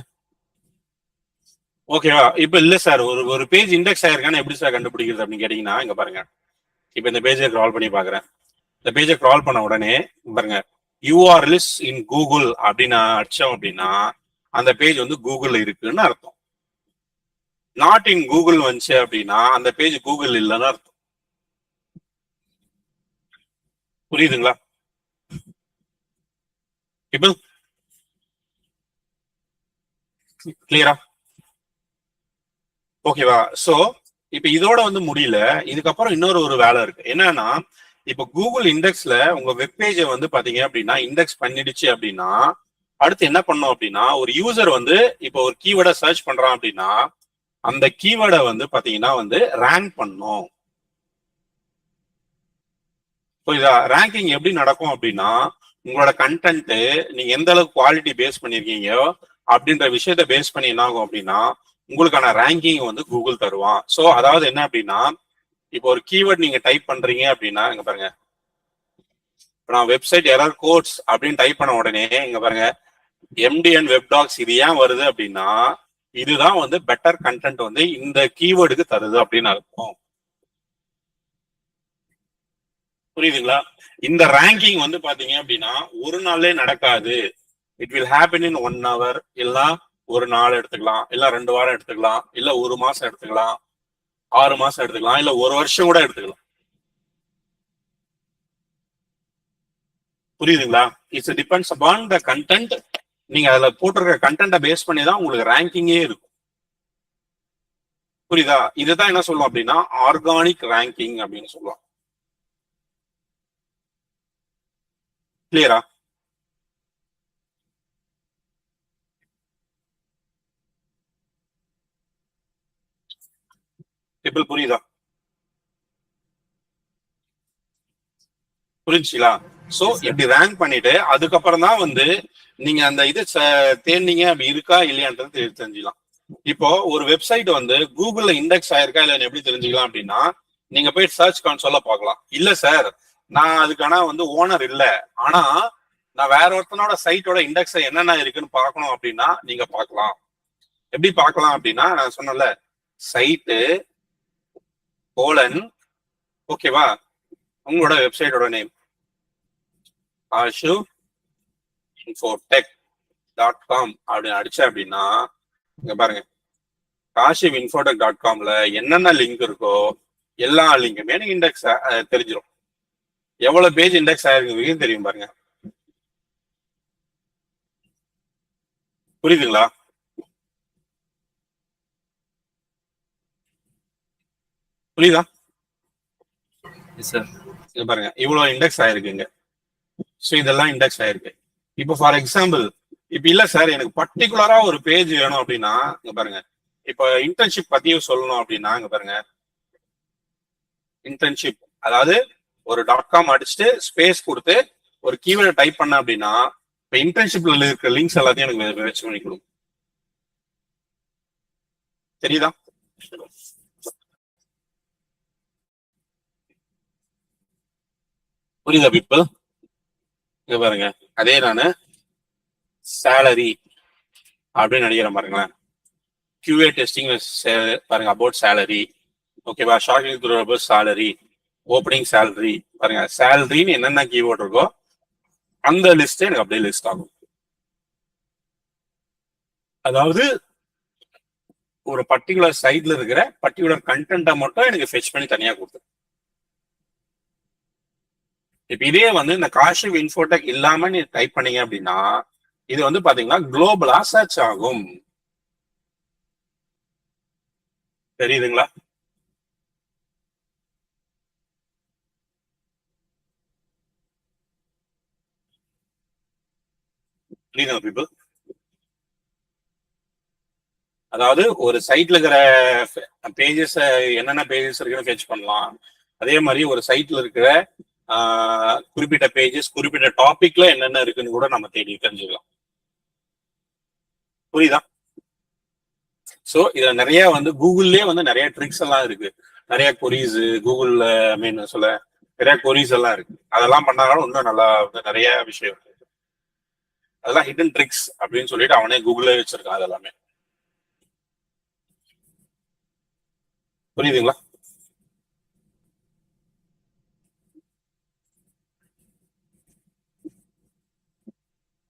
ஓகேவா? இப்ப இல்ல சார், ஒரு ஒரு பேஜ் இண்டெக்ஸ் ஆயிருக்கான்னு எப்படி சார் கண்டுபிடிக்கிறது அப்படின்னு கேட்டீங்கன்னா, இங்க பாருங்க. இப்ப இந்த பேஜை கிரால் பண்ணி பாக்குறேன். இந்த பேஜை கிரால் பண்ண உடனே பாருங்க, URL இன் கூகுள் அப்படின்னு அடிச்சோம் அப்படின்னா அந்த பேஜ் வந்து கூகுள்ல இருக்குன்னு அர்த்தம். நாட் இன் கூகுள் வந்துச்சு அப்படின்னா அந்த பேஜ் கூகுள் இல்லைன்னு அர்த்தம். புரியுதுங்களா? இப்போ கிளியரா? ஓகேவா? சோ இப்ப இதோட வந்து முடியல. இதுக்கப்புறம் இன்னொரு ஒரு வேலை இருக்கு. என்னன்னா, இப்ப கூகுள் இண்டெக்ஸ்ல உங்க வெப்பேஜை வந்து பாத்தீங்க அப்படின்னா இண்டெக்ஸ் பண்ணிடுச்சு அப்படின்னா அடுத்து என்ன பண்ணும் அப்படின்னா, ஒரு யூசர் வந்து இப்போ ஒரு கீவேர்டை சர்ச் பண்றான் அப்படின்னா அந்த கீவேர்டை வந்து பாத்தீங்கன்னா வந்து ரேங்க் பண்ணும். புரியுதா? ரேங்கிங் எப்படி நடக்கும் அப்படின்னா, உங்களோட கண்டென்ட் நீங்க எந்த அளவுக்கு குவாலிட்டி பேஸ் பண்ணிருக்கீங்க அப்படின்ற விஷயத்த பேஸ் பண்ணி என்ன ஆகும் அப்படின்னா உங்களுக்கான ரேங்கிங் வந்து கூகுள் தருவான். சோ அதாவது என்ன அப்படின்னா, இப்போ ஒரு கீவேர்ட் நீங்க டைப் பண்றீங்க அப்படின்னா இங்க பாருங்க, நான் வெப்சைட் எரர் கோட்ஸ் அப்படின்னு டைப் பண்ண உடனே இங்க பாருங்க, MDN வெப்டாக்ஸ் இது ஏன் வருது அப்படின்னா இதுதான் வந்து பெட்டர் கண்டென்ட் வந்து இந்த கீவேர்டுக்கு தருது அப்படின்னு அர்த்தம். புரியுதுங்களா? இந்த ரேங்கிங் வந்து பாத்தீங்க அப்படின்னா ஒரு நாள்லயே நடக்காது. It will happen in 1 hour, இல்ல ஒரு நாள் எடுத்துக்கலாம், இல்ல 2 வாரம் எடுத்துக்கலாம், இல்ல 1 மாசம் எடுத்துக்கலாம், 6 மாசம் எடுத்துக்கலாம், இல்ல 1 வருஷம் கூட எடுத்துக்கலாம். புரியுதுங்களா? It's depends upon the content. நீங்க அதுல போட்டிருக்க கண்டென்ட்டை பேஸ் பண்ணி தான் உங்களுக்கு ரேங்கிங்கே இருக்கும். புரியுதா? இதுதான் என்ன சொல்லுவோம் அப்படின்னா ஆர்கானிக் ரேங்கிங் அப்படின்னு சொல்லுவோம். கிளியரா? இப்போ புரியுதா? புரிஞ்சுங்களா? சோ இப்படி ரேங்க் பண்ணிட்டு அதுக்கப்புறம் தான் வந்து நீங்க அந்த இது தேர்ந்தீங்க அப்படி இருக்கா இல்லையான்றது தெரிஞ்சுக்கலாம். இப்போ ஒரு வெப்சைட் வந்து கூகுள்ல இண்டெக்ஸ் ஆயிருக்கா இல்லைன்னு எப்படி தெரிஞ்சுக்கலாம் அப்படின்னா, நீங்க போய் சர்ச் கன்சோல்ல பார்க்கலாம். இல்ல சார், நான் அதுக்கான வந்து ஓனர் இல்ல, ஆனா நான் வேற ஒருத்தனோட சைட்டோட இண்டெக்ஸ் என்னென்ன இருக்குன்னு பார்க்கணும் அப்படின்னா நீங்க பார்க்கலாம். எப்படி பார்க்கலாம் அப்படின்னா, நான் சொன்னல, சைட்டு கோலன், ஓகேவா, உங்களோட வெப்சைட்டோட நேம் kashivinfotech.com அப்படின்னு அடிச்ச அப்படின்னா இங்க பாருங்க, kashivinfotech.comல என்னென்ன லிங்க் இருக்கோ எல்லா லிங்குமே எனக்கு இண்டெக்ஸ் தெரிஞ்சிடும். எவ்வளவு பேஜ் இண்டெக்ஸ் ஆயிருக்கு தெரியும் பாருங்க. புரியுதுங்களா? புரியுதா? இங்க பாருங்க, இவ்வளவு இண்டெக்ஸ் ஆயிருக்குங்க. ஸோ இதெல்லாம் இண்டெக்ஸ் ஆயிருக்கு. இப்போ ஃபார் எக்ஸாம்பிள், இப்ப இல்ல சார் எனக்கு பர்டிகுலரா ஒரு பேஜ் வேணும் அப்படின்னா இங்க பாருங்க, இப்போ இன்டர்ன்ஷிப் பத்தியும் சொல்லணும் அப்படின்னா இங்க பாருங்க, இன்டர்ன்ஷிப் அதாவது ஒரு .com அடிச்சுட்டு ஸ்பேஸ் கொடுத்து ஒரு கீவேர்டை டைப் பண்ண அப்படின்னா இப்போ இன்டர்ன்ஷிப்ல இருக்கிற லிங்க்ஸ் எல்லாத்தையும் எனக்கு வச்சு பண்ணி கொடுக்கும். தெரியுதா? புரியுதா பீப்புள்? இங்க பாருங்க, அதே நானு சேலரி அப்படின்னு நினைக்கிறேன் பாருங்களேன். QA டெஸ்டிங் பாருங்க, அபவுட் சேலரி, ஓகேவா, sharding through about salary, opening salary, பாருங்க சேலரின்னு என்னென்ன கீவேர்ட் இருக்கோ அந்த லிஸ்ட் எனக்கு அப்படியே லிஸ்ட் ஆகும். அதாவது ஒரு பர்டிகுலர் சைட்ல இருக்கிற பர்டிகுலர் கண்டென்ட்டை மட்டும் எனக்கு ஃபெச் பண்ணி தனியா கொடுத்து. இப்ப இதே வந்து இந்த காஷிவ் இன்ஃபோடெக் இல்லாம நீ டைப் பண்ணீங்க அப்படின்னா இது வந்து பாத்தீங்கன்னா குளோபலா சர்ச் ஆகும். தெரியுதுங்களா? புரியுதுங்க பீப்புள்? அதாவது ஒரு சைட்ல இருக்கிற பேஜஸ் என்னென்ன பேஜஸ் இருக்குன்னு ஃபெச் பண்ணலாம். அதே மாதிரி ஒரு சைட்ல இருக்கிற குறிப்பிட்ட பேஜஸ் குறிப்பிட்ட டாபிக்ல என்னென்ன இருக்குன்னு கூட நம்ம தேடி தெரிஞ்சுக்கலாம். புரியுதா? ஸோ இதுல நிறைய வந்து கூகுள்லயே வந்து நிறைய ட்ரிக்ஸ் எல்லாம் இருக்கு. நிறைய கொரீஸ் கூகுள்ல மீன் சொல்ல நிறைய கொரீஸ் எல்லாம் இருக்கு. அதெல்லாம் பண்ணாலும் இன்னும் நல்லா வந்து நிறைய விஷயம் இருக்கு. அதெல்லாம் ஹிடன் ட்ரிக்ஸ் அப்படின்னு சொல்லிட்டு அவனே கூகுளே வச்சிருக்கான் அதெல்லாமே. புரியுதுங்களா?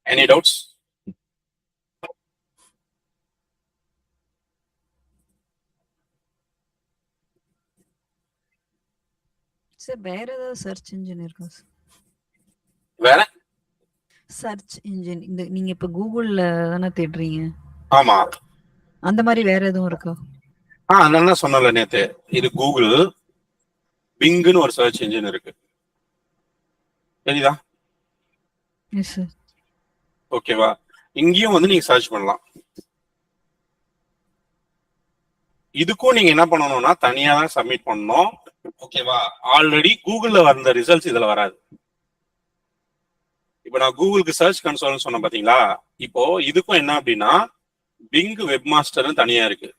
Any doubts? சார் வேற ஏதாவது சர்ச் இன்ஜின் இருக்கா சார்? வேற சர்ச் இன்ஜின் இந்த நீங்க இப்ப கூகுள்ல தானே தேடுறீங்க, ஆமா. அந்த மாதிரி வேற எதுவும் இருக்கா? அதனால சொன்னல நேத்து, இது கூகுள் பிங்னு ஒரு சர்ச் இன்ஜின் இருக்கு, தெரியுதா? Yes sir. ஓகேவா? இங்கேயும் வந்து நீங்க சர்ச் பண்ணலாம். இதுக்கும் நீங்க என்ன பண்ணணும்னா தனியா தான் சப்மிட் பண்ணணும். ஓகேவா? ஆல்ரெடி கூகுள்ல வந்த ரிசல்ட்ஸ் இதுல வராது. இப்போ நான் கூகுளுக்கு சர்ச் கன்சோல்னு சொன்னேன் பாத்தீங்களா? இப்போ இதுக்கும் என்ன அப்படின்னா பிங் வெப் மாஸ்டர்னு தனியா இருக்கு.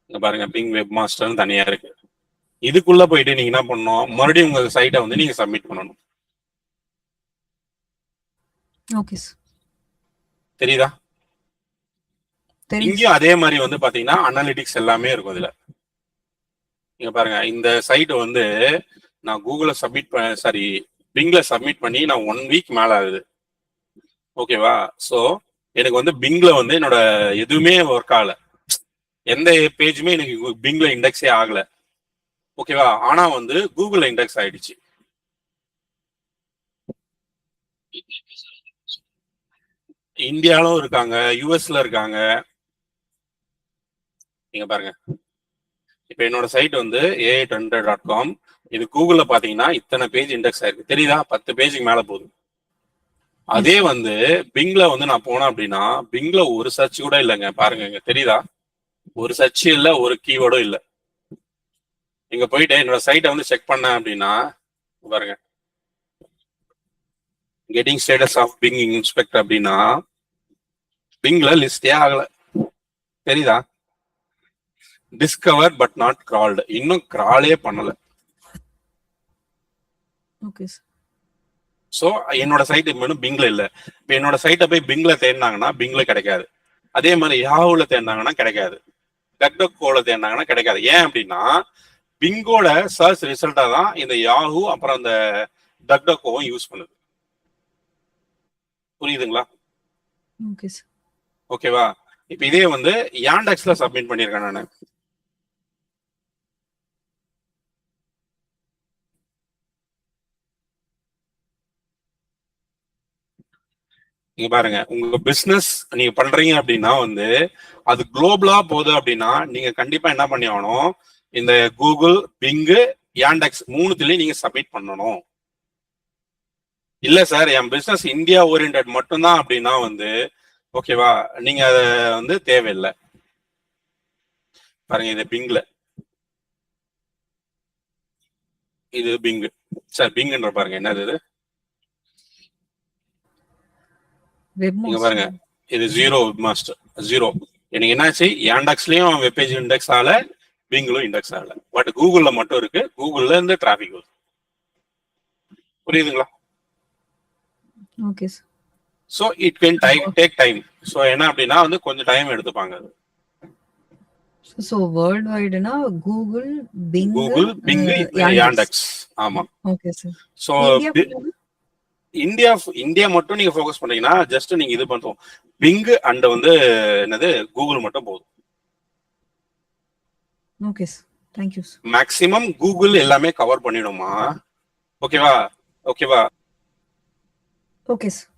இங்க பாருங்க, பிங் வெப் மாஸ்டர்னு தனியா இருக்கு. இதுக்குள்ள போயிட்டு நீங்க என்ன பண்ணணும், மறுபடியும் உங்க சைட்டை வந்து நீங்க சப்மிட் பண்ணணும். Okay sir. தெரியுதா? தெரியும் இங்கேயும் அதே மாதிரி வந்து பாத்தீங்கன்னா அனாலிட்டிக்ஸ் எல்லாமே இருக்கும் இதுல. இங்க பாருங்க, இந்த சைட் வந்து நான் கூகுள்ல சாரி பிங்ல சப்மிட் பண்ணி நான் 1 வீக் மேல ஆகுது. ஓகேவா? ஸோ எனக்கு வந்து பிங்ல வந்து என்னோட எதுவுமே ஒர்க் ஆகல, எந்த பேஜுமே எனக்கு பிங்ல இண்டெக்ஸே ஆகல. ஓகேவா? ஆனா வந்து கூகுள்ல இண்டெக்ஸ் ஆயிடுச்சு. இந்தியாலும் இருக்காங்க, யூஎஸ்ல இருக்காங்க. நீங்க பாருங்க, இப்ப என்னோட சைட் வந்து a800.com. இது கூகுள்ல பாத்தீங்கன்னா இத்தனை பேஜ் இண்டெக்ஸ் ஆயிருக்கு, தெரியுதா? 10 பேஜுக்கு மேல போகுது. அதே வந்து பிங்ல வந்து நான் போனேன் அப்படின்னா பிங்ல ஒரு சர்ச் கூட இல்லைங்க. பாருங்க, இங்க தெரியுதா? ஒரு சர்ச் இல்ல, ஒரு கீவேர்டும் இல்ல. இங்க போயிட்டு என்னோட சைட்டை வந்து செக் பண்ணேன் அப்படின்னா பாருங்க, getting status of ping inspect அப்படின்னா பிங்ல லிஸ்டே ஆகல, தெரியுதா? டிஸ்கவர் பட் நாட் கிரால்டு, இன்னும் கிராலே பண்ணல. Okay sir. ஸோ என்னோட சைட் இன்னும் பிங்ல இல்ல. இப்போ என்னோட சைட்டை போய் பிங்ல தேடினாங்கன்னா பிங்ல கிடைக்காது. அதே மாதிரி யாஹூல தேடினாங்கன்னா கிடைக்காது. டக்டக்கோல தேடினாங்கன்னா கிடைக்காது. ஏன் அப்படின்னா பிங்கோட சர்ச் ரிசல்ட்டா தான் இந்த யாஹூ அப்புறம் அந்த டக்டக்கோவும் யூஸ் பண்ணுது. புரியுதுங்களா? Okay sir. ஓகேவா? இப்ப இதே வந்து யாண்டெக்ஸ்ல சப்மிட் பண்ணிருக்கேன் நானு. நீங்க பாருங்க, உங்க பிசினஸ் நீங்க பண்றீங்க அப்படின்னா வந்து அது குளோபலா போகுது அப்படின்னா நீங்க கண்டிப்பா என்ன பண்ணி ஆகணும், இந்த கூகுள் பிங்கு யாண்டெக்ஸ் மூணுத்துலயும் நீங்க சப்மிட் பண்ணணும். இல்ல சார் என் பிசினஸ் இந்தியா ஓரியன்ட் மட்டும்தான் அப்படின்னா வந்து ஓகேவா, நீங்க அதை வந்து தேவையில்லை. பாருங்க, இது பிங்ல, இது பிங்கு சார். பிங்குன்ற பாருங்க என்னது இது, வெப் நீங்க பாருங்க, மாஸ்டர். இது 0 வெப் மாஸ்டர் 0. எனக்கு என்னாச்சு, யாண்டெக்ஸ்லயும் வெப்பேஜ் இண்டெக்ஸ் ஆகல, பிங்லும் இண்டெக்ஸ் ஆகல. பட் கூகுள்ல மட்டும் இருக்கு, கூகுள்ல இருந்து டிராபிக் வருது. புரியுதுங்களா? Okay sir. So it can take time. So என்ன அப்படின்னா வந்து கொஞ்சம் டைம் எடுத்துப்பாங்க அது. ஸோ வேர்ல்ட் வைடுனா Google, Bing, Google Bing Yandex. Yandex. ஆமா. Okay sir. So India India மட்டும் நீங்க ஃபோக்கஸ் பண்றீங்கன்னா ஜஸ்ட் நீங்க இது பண்ணுவோம், பிங் அண்ட் வந்து என்னது கூகுள் மட்டும் போதும். Okay sir. Thank you sir. Maximum Google எல்லாமே கவர் பண்ணிடுமா? ஓகேவா? ஓகேவா? Okay sir.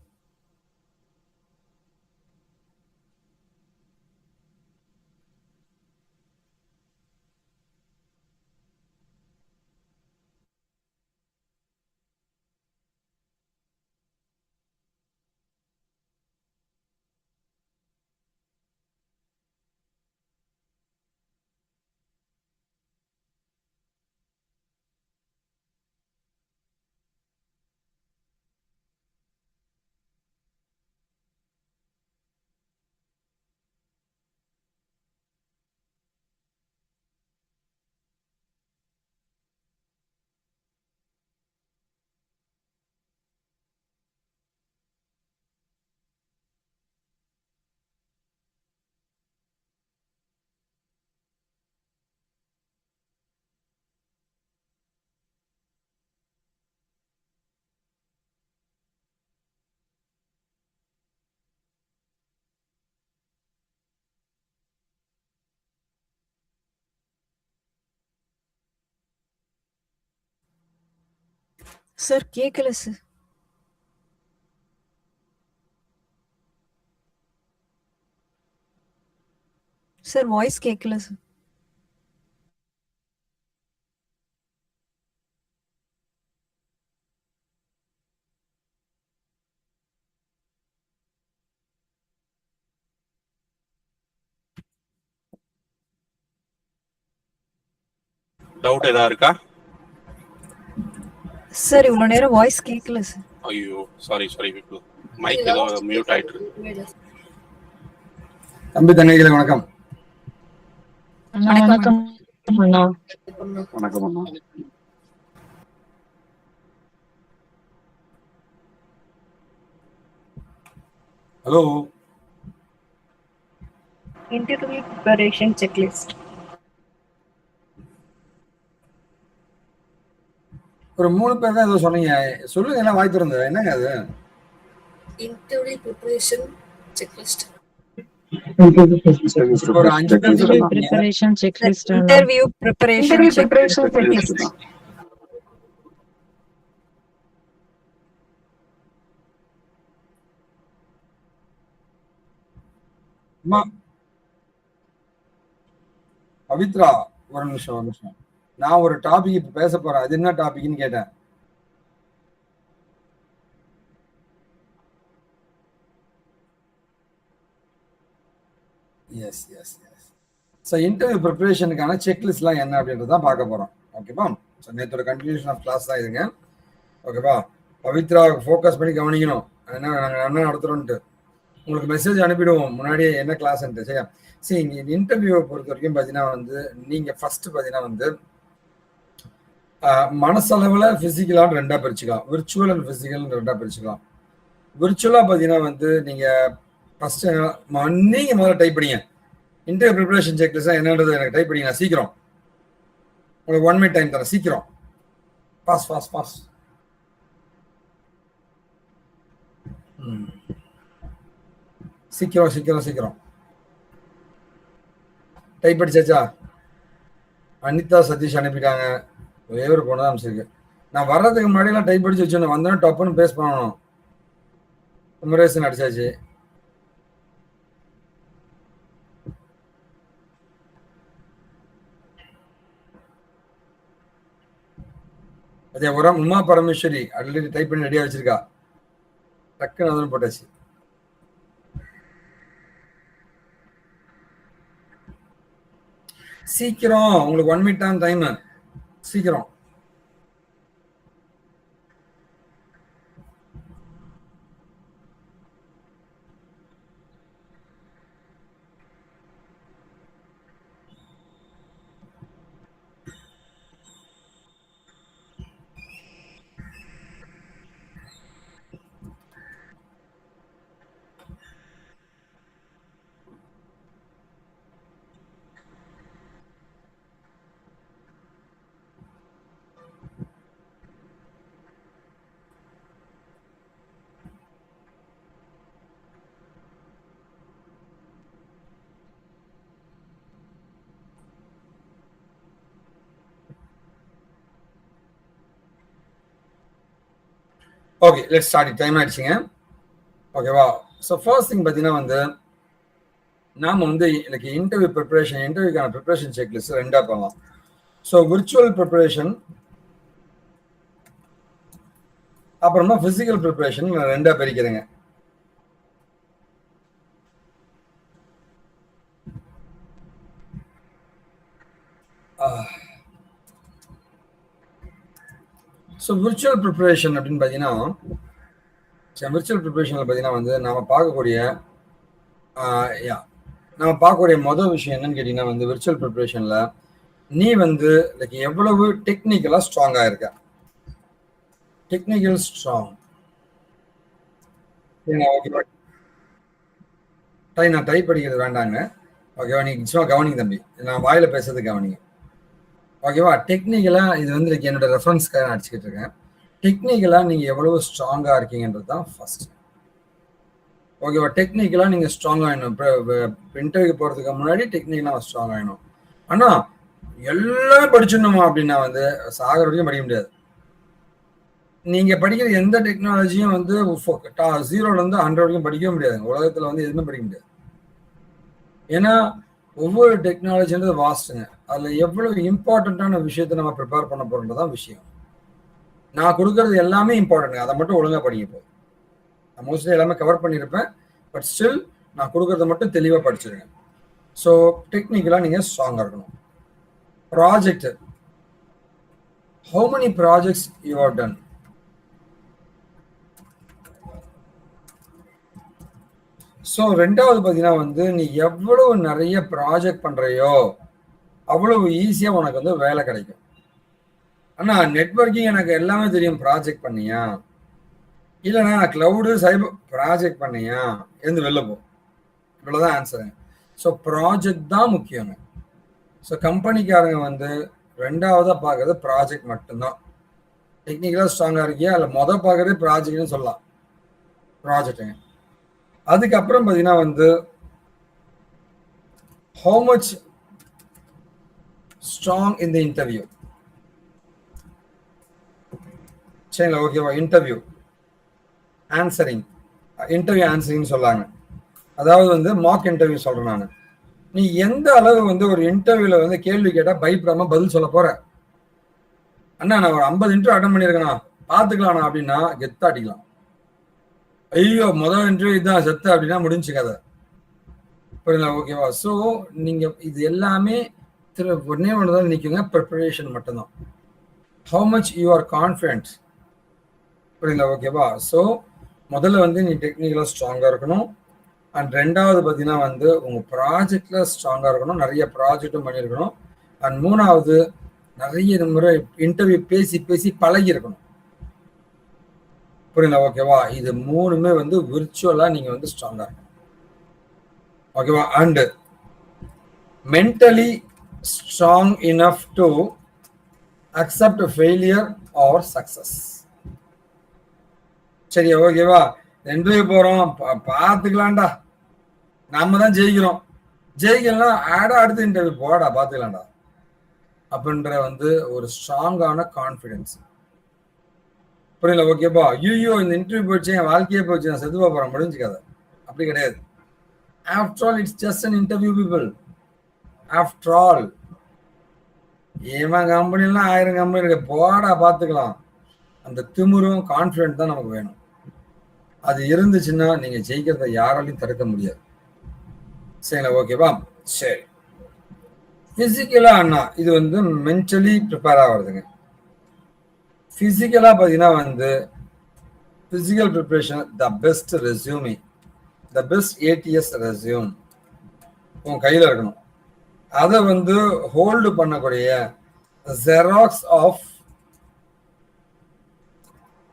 சார் கேட்கல சார். சார் வாய்ஸ் கேட்கல சார். டவுட் ஏதாவது இருக்கா? சார் இவ்வளவு நேரம் வாய்ஸ் கேட்கல சார். ஐயோ சாரி விப்ளு, மைக் ஏதோ மியூட் ஆயிட்டு இருக்கு. தம்பி தங்கைகளே வணக்கம். வணக்கம் வணக்கம் அண்ணா. ஹலோ. Interview preparation checklist. ஒரு 3 பேர் தான் ஏதோ சொன்னீங்க, சொல்லுங்க. என்ன வாய் திறந்து என்னங்க அது? Interview preparation checklist. ஒரு 5 பேர் Checklist சொன்னீங்க. preparation checklist. Interview preparation checklist. அம்மா பவித்ரா, ஒரு நிமிஷம். நான் ஒரு டாபிக் இப்ப பேச போறேன். அது என்ன டாபிக்னு கேட்டேன். எஸ். ஸோ இன்டர்வியூ ப்ரிப்பரேஷனுக்கான செக்லிஸ்ட்லாம் என்ன அப்படின்றதான் பார்க்க போறோம். ஓகேப்பா. ஸோ நேற்றோட கண்டினியூஷன் ஆஃப் கிளாஸ் தான் இதுங்க. ஓகேப்பா. பவித்ராவுக்கு ஃபோக்கஸ் பண்ணி கவனிக்கணும். நாங்கள் என்ன நடத்துறோன்ட்டு உங்களுக்கு மெசேஜ் அனுப்பிடுவோம் முன்னாடியே என்ன கிளாஸ்ன்ட்டு. சரியா? சரி, இங்கே இன்டர்வியூவை பொறுத்த வரைக்கும் பார்த்தீங்கன்னா வந்து நீங்கள் ஃபர்ஸ்ட் பார்த்தீங்கன்னா வந்து மனசளவில் ஃபிசிக்கலாக 2 பிரிச்சுக்கலாம். விர்ச்சுவல் அண்ட் ஃபிசிக்கல் 2 பிரிச்சுக்கலாம். விர்ச்சுவலாக பார்த்தீங்கன்னா வந்து நீங்கள் ஃபர்ஸ்ட் நீங்கள் முதல்ல டைப் பண்ணிங்க. இன்டர்வியூ ப்ரிப்பரேஷன் செக்லிஸ்ட் என்னன்றது எனக்கு டைப் பண்ணிங்க. சீக்கிரம், உங்களுக்கு 1 minute டைம் தரேன். சீக்கிரம், பாஸ். சீக்கிரம் டைப் அடிச்சாச்சா? அனிதா சதீஷ் அனுப்பிட்டாங்க. ஒரே ஒரு பொண்ணு தான் அனுப்பிச்சிருக்கு. நான் வர்றதுக்கு முன்னாடியெல்லாம் டைப் அடிச்சு வச்சோன்னு வந்தோன்னே டப்புன்னு பேஸ் பண்ணணும். குமரேசன் அடிச்சாச்சு. அதே உமா பரமேஸ்வரி ஆல்ரெடி டைப் பண்ணி ரெடியா வச்சிருக்கா. டக்குன்னு அதுன்னு போட்டாச்சு. சீக்கிரம், உங்களுக்கு 1 minute தான் டைம். சீக்கிரம். Okay, let's start. டைம் ஆயிடுச்சுங்க. ஓகேவா? ஸோ ஃபர்ஸ்ட் திங் பார்த்தீங்கன்னா வந்து நாம் வந்து எனக்கு இன்டர்வியூக்கான ப்ரிப்பரேஷன் செக்லிஸ்ட் 2 பண்ணலாம். ஸோ விர்ச்சுவல் ப்ரிப்பரேஷன் அப்புறமா பிசிக்கல் ப்ரிப்பரேஷன் 2 பிரிக்கிறேங்க. ஸோ விர்ச்சுவல் ப்ரிப்பரேஷன் அப்படின்னு பார்த்தீங்கன்னா வந்து நம்ம பார்க்கக்கூடிய மொதல் விஷயம் என்னன்னு கேட்டீங்கன்னா வந்து விர்ச்சுவல் ப்ரிப்பரேஷன்ல நீ வந்து லைக் எவ்வளவு டெக்னிக்கலா ஸ்ட்ராங்கா இருக்க. Technical strong. நான் டைப் படிக்கிறது வேண்டாங்க. ஓகேவா? நீங்க சும்மா கவனிங்க தம்பி, நான் வாயில பேசுறது கவனிங்க. ஓகேவா? டெக்னிக்கலா இது வந்து என்னோட ரெஃபரன்ஸ்க்காக நான் அடிச்சுக்கிட்டு இருக்கேன். டெக்னிக்கலா நீங்க எவ்வளவு ஸ்ட்ராங்கா இருக்கீங்கன்றது தான் ஃபர்ஸ்ட். ஓகேவா? டெக்னிக்கலா நீங்க ஸ்ட்ராங் ஆகணும். இன்டர்வியூ போறதுக்கு முன்னாடி டெக்னிக்கலா ஸ்ட்ராங் ஆகணும். ஆனா எல்லாமே படிச்சிடணுமா அப்படின்னா வந்து சாகர வரைக்கும் படிக்க முடியாது. நீங்க படிக்கிற எந்த டெக்னாலஜியும் வந்து 0ல இருந்து 100 வரைக்கும் படிக்கவே முடியாதுங்க. உலகத்துல வந்து எதுவுமே படிக்க முடியாது. ஏன்னா ஒவ்வொரு டெக்னாலஜின்றது வாஸ்ட்டுங்க. அதுல எவ்வளவு இம்பார்ட்டண்ட்டான விஷயத்த நம்ம ப்ரிப்பேர் பண்ண போறோம்ன்றதான் விஷயம். நான் கொடுக்கறது எல்லாமே இம்பார்ட்டன்ட், அதை மட்டும் ஒழுங்கா படிக்க போகுது. நான் மோஸ்ட்லி எல்லாமே கவர் பண்ணியிருப்பேன், பட் ஸ்டில் நான் கொடுக்கறத மட்டும் தெளிவாக படிச்சிருங்க. ஸோ டெக்னிக்கலாக நீங்கள் ஸ்ட்ராங்காக இருக்கணும். Project, how many projects you have done? So ரெண்டாவது பார்த்தீங்கன்னா வந்து நீ எவ்வளவு நிறைய ப்ராஜெக்ட் பண்ணுறையோ அவ்வளவு ஈஸியாக உனக்கு வந்து வேலை கிடைக்கும். ஆனால் நெட்வொர்க்கிங் எனக்கு எல்லாமே தெரியும், ப்ராஜெக்ட் பண்ணியா? இல்லைண்ணா நான் கிளவுடு சைபர் ப்ராஜெக்ட் பண்ணியா? எந்த வெளில போ. இவ்வளோதான் ஆன்சருங்க. ஸோ ப்ராஜெக்ட் தான் முக்கியங்க. ஸோ கம்பெனிக்காரங்க வந்து ரெண்டாவதாக பார்க்கறது ப்ராஜெக்ட் மட்டும்தான். டெக்னிக்கலாக ஸ்ட்ராங்காக இருக்கியா இல்லை பார்க்கறதே ப்ராஜெக்ட்னு சொல்லலாம். ப்ராஜெக்டுங்க. அதுக்கப்புறம் பார்த்தீங்கன்னா வந்து how much strong in the interview. சரிங்களா, ஓகேவா? இன்டர்வியூ ஆன்சரிங், இன்டர்வியூ ஆன்சரிங் சொல்லாங்க. அதாவது வந்து மார்க் இன்டர்வியூ சொல்றேன் நான். நீ எந்த அளவு வந்து ஒரு இன்டர்வியூல வந்து கேள்வி கேட்டா பயப்படாம பதில் சொல்ல போற? அண்ணா நான் ஒரு 50 இன்டர்வியூ அட்டன் பண்ணியிருக்கேண்ணா, பார்த்துக்கலாண்ணா அப்படின்னா கெத்தாட்டிக்கலாம். ஐயோ முதல் இன்டர்வியூ இதுதான் செத்த அப்படின்னா முடிஞ்சு கதை. புரியுங்களா, ஓகேவா? ஸோ நீங்க இது எல்லாமே ஒன்னே ஒன்றுதான் நிற்குங்க, ப்ரிப்பரேஷன் மட்டும்தான். How much you are confident. புரியுங்களா, ஓகேவா? ஸோ முதல்ல வந்து நீ டெக்னிக்கலாக ஸ்ட்ராங்காக இருக்கணும். அண்ட் ரெண்டாவது பார்த்தீங்கன்னா வந்து உங்கள் ப்ராஜெக்டில் ஸ்ட்ராங்காக இருக்கணும், நிறைய ப்ராஜெக்டும் பண்ணியிருக்கணும். அண்ட் மூணாவது நிறைய முறை இன்டர்வியூ பேசி பேசி பழகி இருக்கணும். புரியுங்களா, ஓகேவா? இது மூணுமே வந்து விர்ச்சுவலாக நீங்கள் வந்து ஸ்ட்ராங்காக இருக்கணும். ஓகேவா? And mentally strong enough to accept failure R success. சரி, ஓகேவா? இன்டர்வியூ போறோம், பார்த்துக்கலாம்டா, நம்ம தான் ஜெயிக்கிறோம், ஜெயிக்கலாம் அடுத்த இன்டர்வியூ போடா பார்த்துக்கலாம்டா அப்படின்ற வந்து ஒரு ஸ்ட்ராங்கான கான்ஃபிடென்ஸ். புரியல, ஓகேப்பா? ஐயோ இந்த இன்டர்வியூ போச்சு, என் வாழ்க்கையே போச்சு, நான் செதுவா போறேன், முடிஞ்சுக்காத. அப்படி கிடையாது. After all it's just an interview people. After all ஏமா கம்பெனிலாம் 1000 கம்பெனி இருக்கு, போடா பார்த்துக்கலாம். அந்த திமிரும் கான்ஃபிடென்ட் தான் நமக்கு வேணும். அது இருந்துச்சுன்னா நீங்க ஜெயிக்கிறத யாராலையும் தடுக்க முடியாது. சரிங்களா, ஓகேவா? சரி, பிசிக்கலா அண்ணா இது வந்து மென்டலி ப்ரிப்பேர் ஆகுறதுங்க. பிசிக்கலா பார்த்தீங்கன்னா வந்து physical preparation, the best resume, the best ATS resume உன் கையில் இருக்கணும். அதை வந்து ஹோல்டு பண்ணக்கூடிய xerox of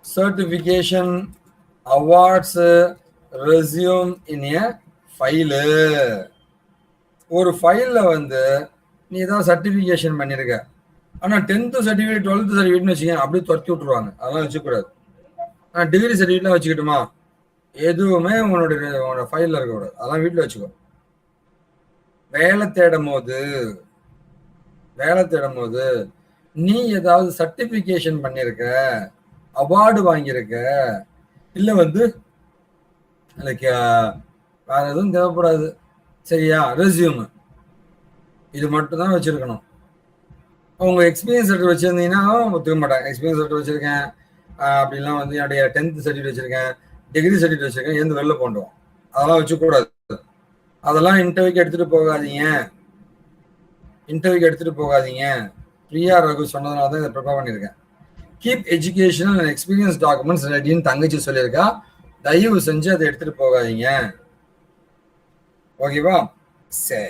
certification, awards, resume in a file. ஒரு ஃபைலில் வந்து நீ ஏதாவது சர்டிஃபிகேஷன் பண்ணியிருக்க, ஆனால் 10th சர்டிஃபிகேட் 12th சர்டிஃபிகேட்னு வச்சுக்கேன், அப்படியே துரத்தி விட்டுருவாங்க. அதெல்லாம் வச்சுக்கூடாது. ஆனால் டிகிரி சர்டிஃபிகேட்லாம் வச்சுக்கிட்டுமா, எதுவுமே உன்னோட ஃபைலில் இருக்கக்கூடாது, அதெல்லாம் வீட்டில் வச்சுக்கோ. வேலை தேடும் போது நீ ஏதாவது சர்டிஃபிகேஷன் பண்ணியிருக்க, அவார்டு வாங்கியிருக்க, இல்லை வந்து லைக் வேற எதுவும் தேவைப்படாது. சரியா? ரெஸ்யூம் இது மட்டும் தான் வச்சிருக்கணும். உங்க எக்ஸ்பீரியன்ஸ் சர்டிஃபிகேட் வச்சிருந்தீங்கன்னா ஒத்துக்க மாட்டாங்க. எக்ஸ்பீரியன்ஸ் சர்டிஃபிகேட் வச்சிருக்கேன் அப்படின்லாம் வந்து என்னுடைய 10th சர்டிஃபிகேட் வச்சிருக்கேன், டிகிரி சர்டிஃபிகேட் வச்சிருக்கேன், எந்த வெளில போண்டோம், அதெல்லாம் வச்சுக்கூடாது. அதெல்லாம் இன்டர்வியூக்கு எடுத்துட்டு போகாதீங்க. பிரியா ரகு சொன்னதுனால தான் இதை ப்ரிப்பேர் பண்ணியிருக்கேன். Keep educational and experience documents ரெடின்னு தங்கச்சி சொல்லியிருக்கா. தயவு செஞ்சு அதை எடுத்துட்டு போகாதீங்க. ஓகேவா? சரி,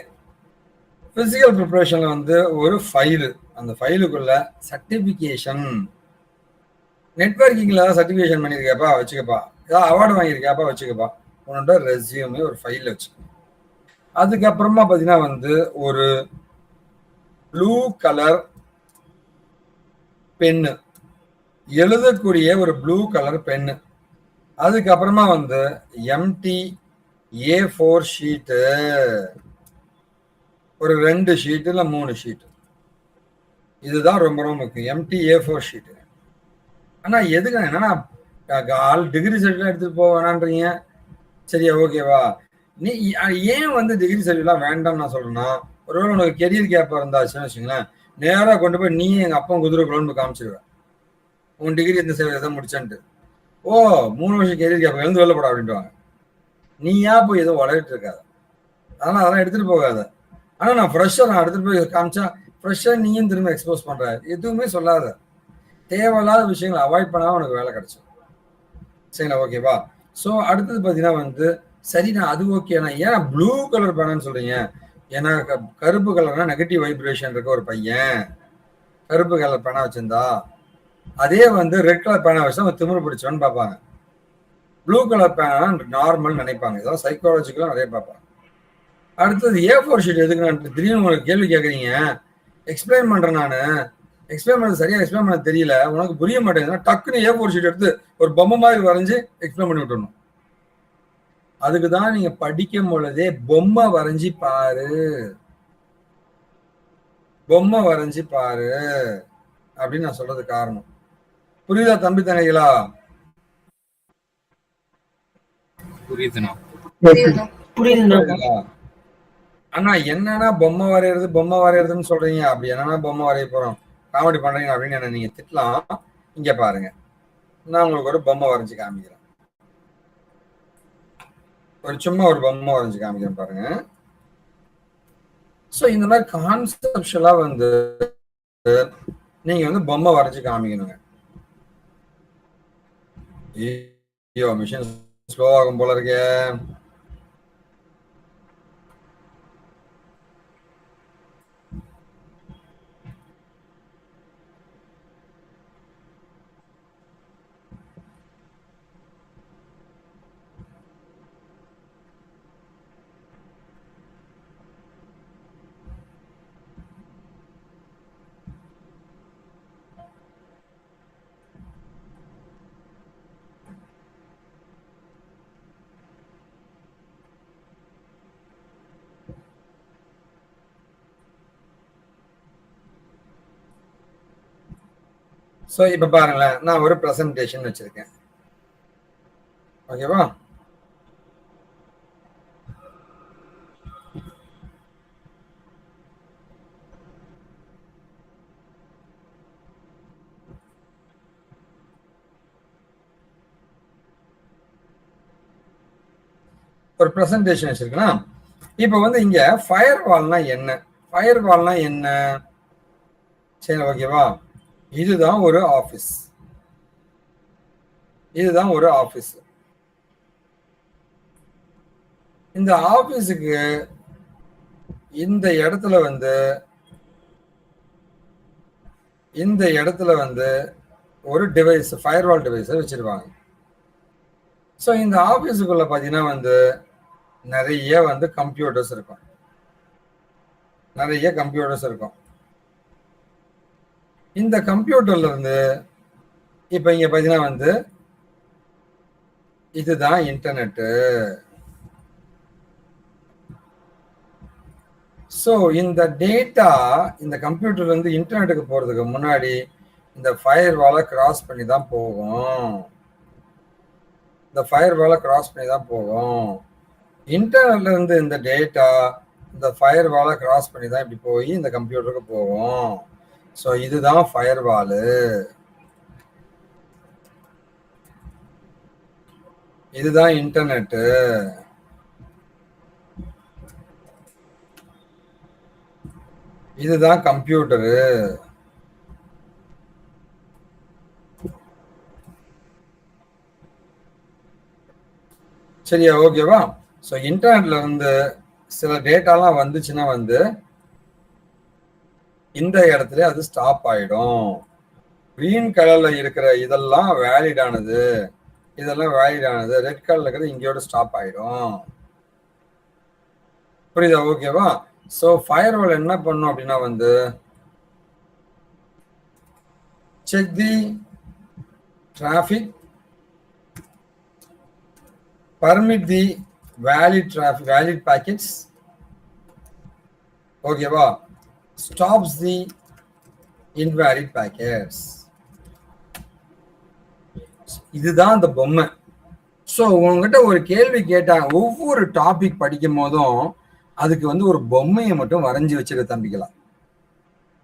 பிசிக்கல் ப்ரிப்பரேஷன்ல வந்து ஒரு ஃபைலு, அந்த ஃபைலுக்குள்ள சர்டிஃபிகேஷன், நெட்வொர்க்கிங்ல சர்டிஃபிகேஷன் பண்ணியிருக்கப்பா வச்சுக்கப்பா, ஏதாவது அவார்டு வாங்கியிருக்காப்பா வச்சுக்கப்பா, உன்னோட ரெஸ்யூமே ஒரு ஃபைலில் வச்சுக்க. அதுக்கப்புறமா பார்த்தீங்கன்னா வந்து ஒரு ப்ளூ கலர் பென்னு, எழுதக்கூடிய ஒரு ப்ளூ கலர் பென்னு. அதுக்கப்புறமா வந்து எம்டி A4 ஷீட்டு, ஒரு 2 ஷீட்டு இல்லை 3 ஷீட்டு. இதுதான் ரொம்ப ரொம்ப முக்கியம், எம்டி A4 ஷீட்டு. ஆனா எதுக்கு என்னன்னா ஆள் டிகிரி சர்டிஃபிகேட் எடுத்துட்டு போக வேணான்றீங்க. சரியா, ஓகேவா? நீ ஏன் வந்து டிகிரி சர்டிஃபிகேட்லாம் வேண்டாம்னு நான் சொல்றேன்னா, ஒருவேளை உனக்கு கெரியர் கேப் இருந்தாச்சுன்னு வச்சுங்களேன், நேரா கொண்டு போய் நீ எங்க அப்பா குதிரை குழம்பு காமிச்சிருவேன். உன் டிகிரி இந்த சேவை முடிச்சேன்ட்டு. ஓ 3 வருஷம் கெரியர் கேப் எழுந்து வெளிலப்படா அப்படின்ட்டுவாங்க. நீயா போய் ஏதோ வளர்கிட்டு இருக்காத. அதனால அதெல்லாம் எடுத்துட்டு போகாத. ஆனா நான் ஃப்ரெஷ்ஷாக நான் எடுத்துட்டு போய் காமிச்சா ஃப்ரெஷ்ஷாக நீயும் திரும்ப எக்ஸ்போஸ் பண்ற. எதுவுமே சொல்லாத. தேவையில்லாத விஷயங்களை அவாய்ட் பண்ணாம உனக்கு வேலை கிடைச்சிடும். சரிங்களா, ஓகேவா? ஸோ அடுத்தது பார்த்தீங்கன்னா வந்து சரி நான் அது ஓகேண்ணா, ஏன் ப்ளூ கலர் பேனான்னு சொல்றீங்க? ஏன்னா கருப்பு கலர்னா நெகட்டிவ் வைப்ரேஷன் இருக்க ஒரு பையன் கருப்பு கலர் பேனா வச்சிருந்தா, அதே வந்து ரெட் கலர் பேனா வச்சு அவங்க திமிரு பிடிச்சவன்னு பார்ப்பாங்க. ப்ளூ கலர் பேனா நார்மல் நினைப்பாங்க. இதெல்லாம் சைக்காலஜிக்கலாக நிறைய பார்ப்பாங்க. அடுத்தது A4 ஷீட் எதுக்கு நான் திடீர்னு உங்களுக்கு கேள்வி கேட்குறீங்க, எக்ஸ்பிளைன் பண்றேன். நான் எக்ஸ்பிளைன் பண்ணது சரியா எக்ஸ்பிளைன் பண்ண தெரியல, உனக்கு புரிய மாட்டேங்குதுன்னா டக்குன்னு A4 ஷீட் எடுத்து ஒரு பொம்மை மாதிரி வரைஞ்சி எக்ஸ்பிளைன் பண்ணி விட்டுறணும். அதுக்கு தான் நீங்க படிக்கும் பொழுதே பொம்மை வரைஞ்சி பாரு, பொம்மை வரைஞ்சி பாரு அப்படின்னு நான் சொல்றது காரணம். புரியுதா தம்பி தங்கைகளா? புரியுதுண்ணா. புரியுதுண்ணா. அண்ணா என்னன்னா பொம்மை வரையறதுன்னு சொல்றீங்க. அப்படி என்னன்னா பொம்மை வரைய போறோம், காமெடி பண்றீங்க அப்படின்னு என்ன நீங்க திட்டலாம். இங்க பாருங்க, நான் உங்களுக்கு ஒரு பொம்மை வரைஞ்சு காமிக்கிறேன். சும்மா ஒரு பொம்மை வரைஞ்சு காமிக்கிறேன் பாருங்க. ஸோ இந்த மாதிரி கான்செப்ஷுவலா வந்து நீங்க வந்து பொம்மை வரைஞ்சு காமிக்கணுங்க. ஐயோ மிஷின் ஸ்லோ ஆகும் போல இருக்கே. ஸோ இப்போ பாருங்களேன், நான் ஒரு ப்ரெசன்டேஷன் வச்சிருக்கேன். ஓகேவா? ஒரு ப்ரெசன்டேஷன் வச்சிருக்கேன். இப்போ வந்து இங்க ஃபயர் வால்னா என்ன, ஃபயர் வால்னா என்ன? சரி, ஓகேவா? இதுதான் ஒரு ஆஃபீஸ். இதுதான் ஒரு ஆஃபீஸ். இந்த ஆஃபீஸுக்கு இந்த இடத்துல வந்து ஒரு டிவைஸ், ஃபயர்வால் டிவைஸ் வச்சிருவாங்க. ஸோ இந்த ஆஃபீஸுக்குள்ள பார்த்தீங்கன்னா வந்து நிறைய வந்து கம்ப்யூட்டர்ஸ் இருக்கும். இந்த கம்ப்யூட்டர்ல இருந்து இப்போ இங்க பார்த்தீங்கன்னா வந்து இதுதான் இன்டர்நெட்டு. ஸோ இந்த டேட்டா இந்த கம்ப்யூட்டர்ல இருந்து இன்டர்நெட்டுக்கு போறதுக்கு முன்னாடி இந்த ஃபயர் வாலை கிராஸ் பண்ணி தான் போகும். இன்டர்நெட்ல இருந்து இந்த டேட்டா இந்த ஃபயர் வாலை கிராஸ் பண்ணி தான் இப்படி போய் இந்த கம்ப்யூட்டருக்கு போகும். ஸோ இதுதான் ஃபயர் வாலு. இதுதான் இன்டர்நெட்டு. இதுதான் கம்ப்யூட்டரு. சரியா, ஓகேவா? ஸோ இன்டர்நெட்ல இருந்து சில டேட்டாலாம் வந்துச்சுன்னா வந்து இந்த இடத்துல அது ஸ்டாப் ஆயிடும். கிரீன் கலர்ல இருக்கிற இதெல்லாம் வேலிட் ஆனது, ரெட் கலர்ல இருக்கிறது இங்கேயோட ஸ்டாப் ஆயிடும். புரியுதா, ஓகேவா? ஸோ ஃபயர்வால் என்ன பண்ணும் அப்படின்னா வந்து check the traffic, permit the valid packets, ஓகேவா? stops the invalid packets. இதுதான் அந்த பொம்மை. ஸோ உங்ககிட்ட ஒரு கேள்வி கேட்டாங்க, ஒவ்வொரு டாபிக் படிக்கும் போதும் அதுக்கு வந்து ஒரு பொம்மையை மட்டும் வரைஞ்சி வச்சுக்க தம்பிக்கலாம்.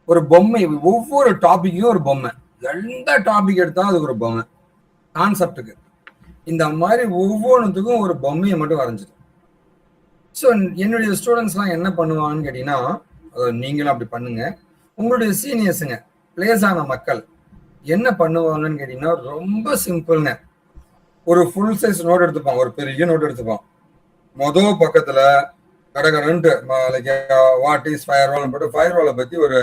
ஒரு பொம்மை, ஒவ்வொரு டாபிக்கும் ஒரு பொம்மை, எந்த டாபிக் எடுத்தாலும் அதுக்கு ஒரு பொம்மை. கான்செப்டுக்கு இந்த மாதிரி ஒவ்வொன்றுத்துக்கும் ஒரு பொம்மையை மட்டும் வரைஞ்சிடும். ஸோ என்னுடைய ஸ்டூடெண்ட்ஸ்லாம் என்ன பண்ணுவாங்கன்னு கேட்டீங்கன்னா, நீங்களும் அப்படி பண்ணுங்க. உங்களுடைய சீனியர்ஸுங்க, பிளேஸ் ஆன மக்கள் என்ன பண்ணுவாங்கன்னு கேட்டீங்கன்னா, ரொம்ப சிம்பிள்ங்க. ஒரு ஃபுல் சைஸ் நோட் எடுத்துப்பான், ஒரு பெரிய நோட் எடுத்துப்பான். மொதல் பக்கத்துல கடகடன்ட்டு வாட் இஸ் ஃபயர் வால் போட்டு ஃபயர் வாலை பத்தி ஒரு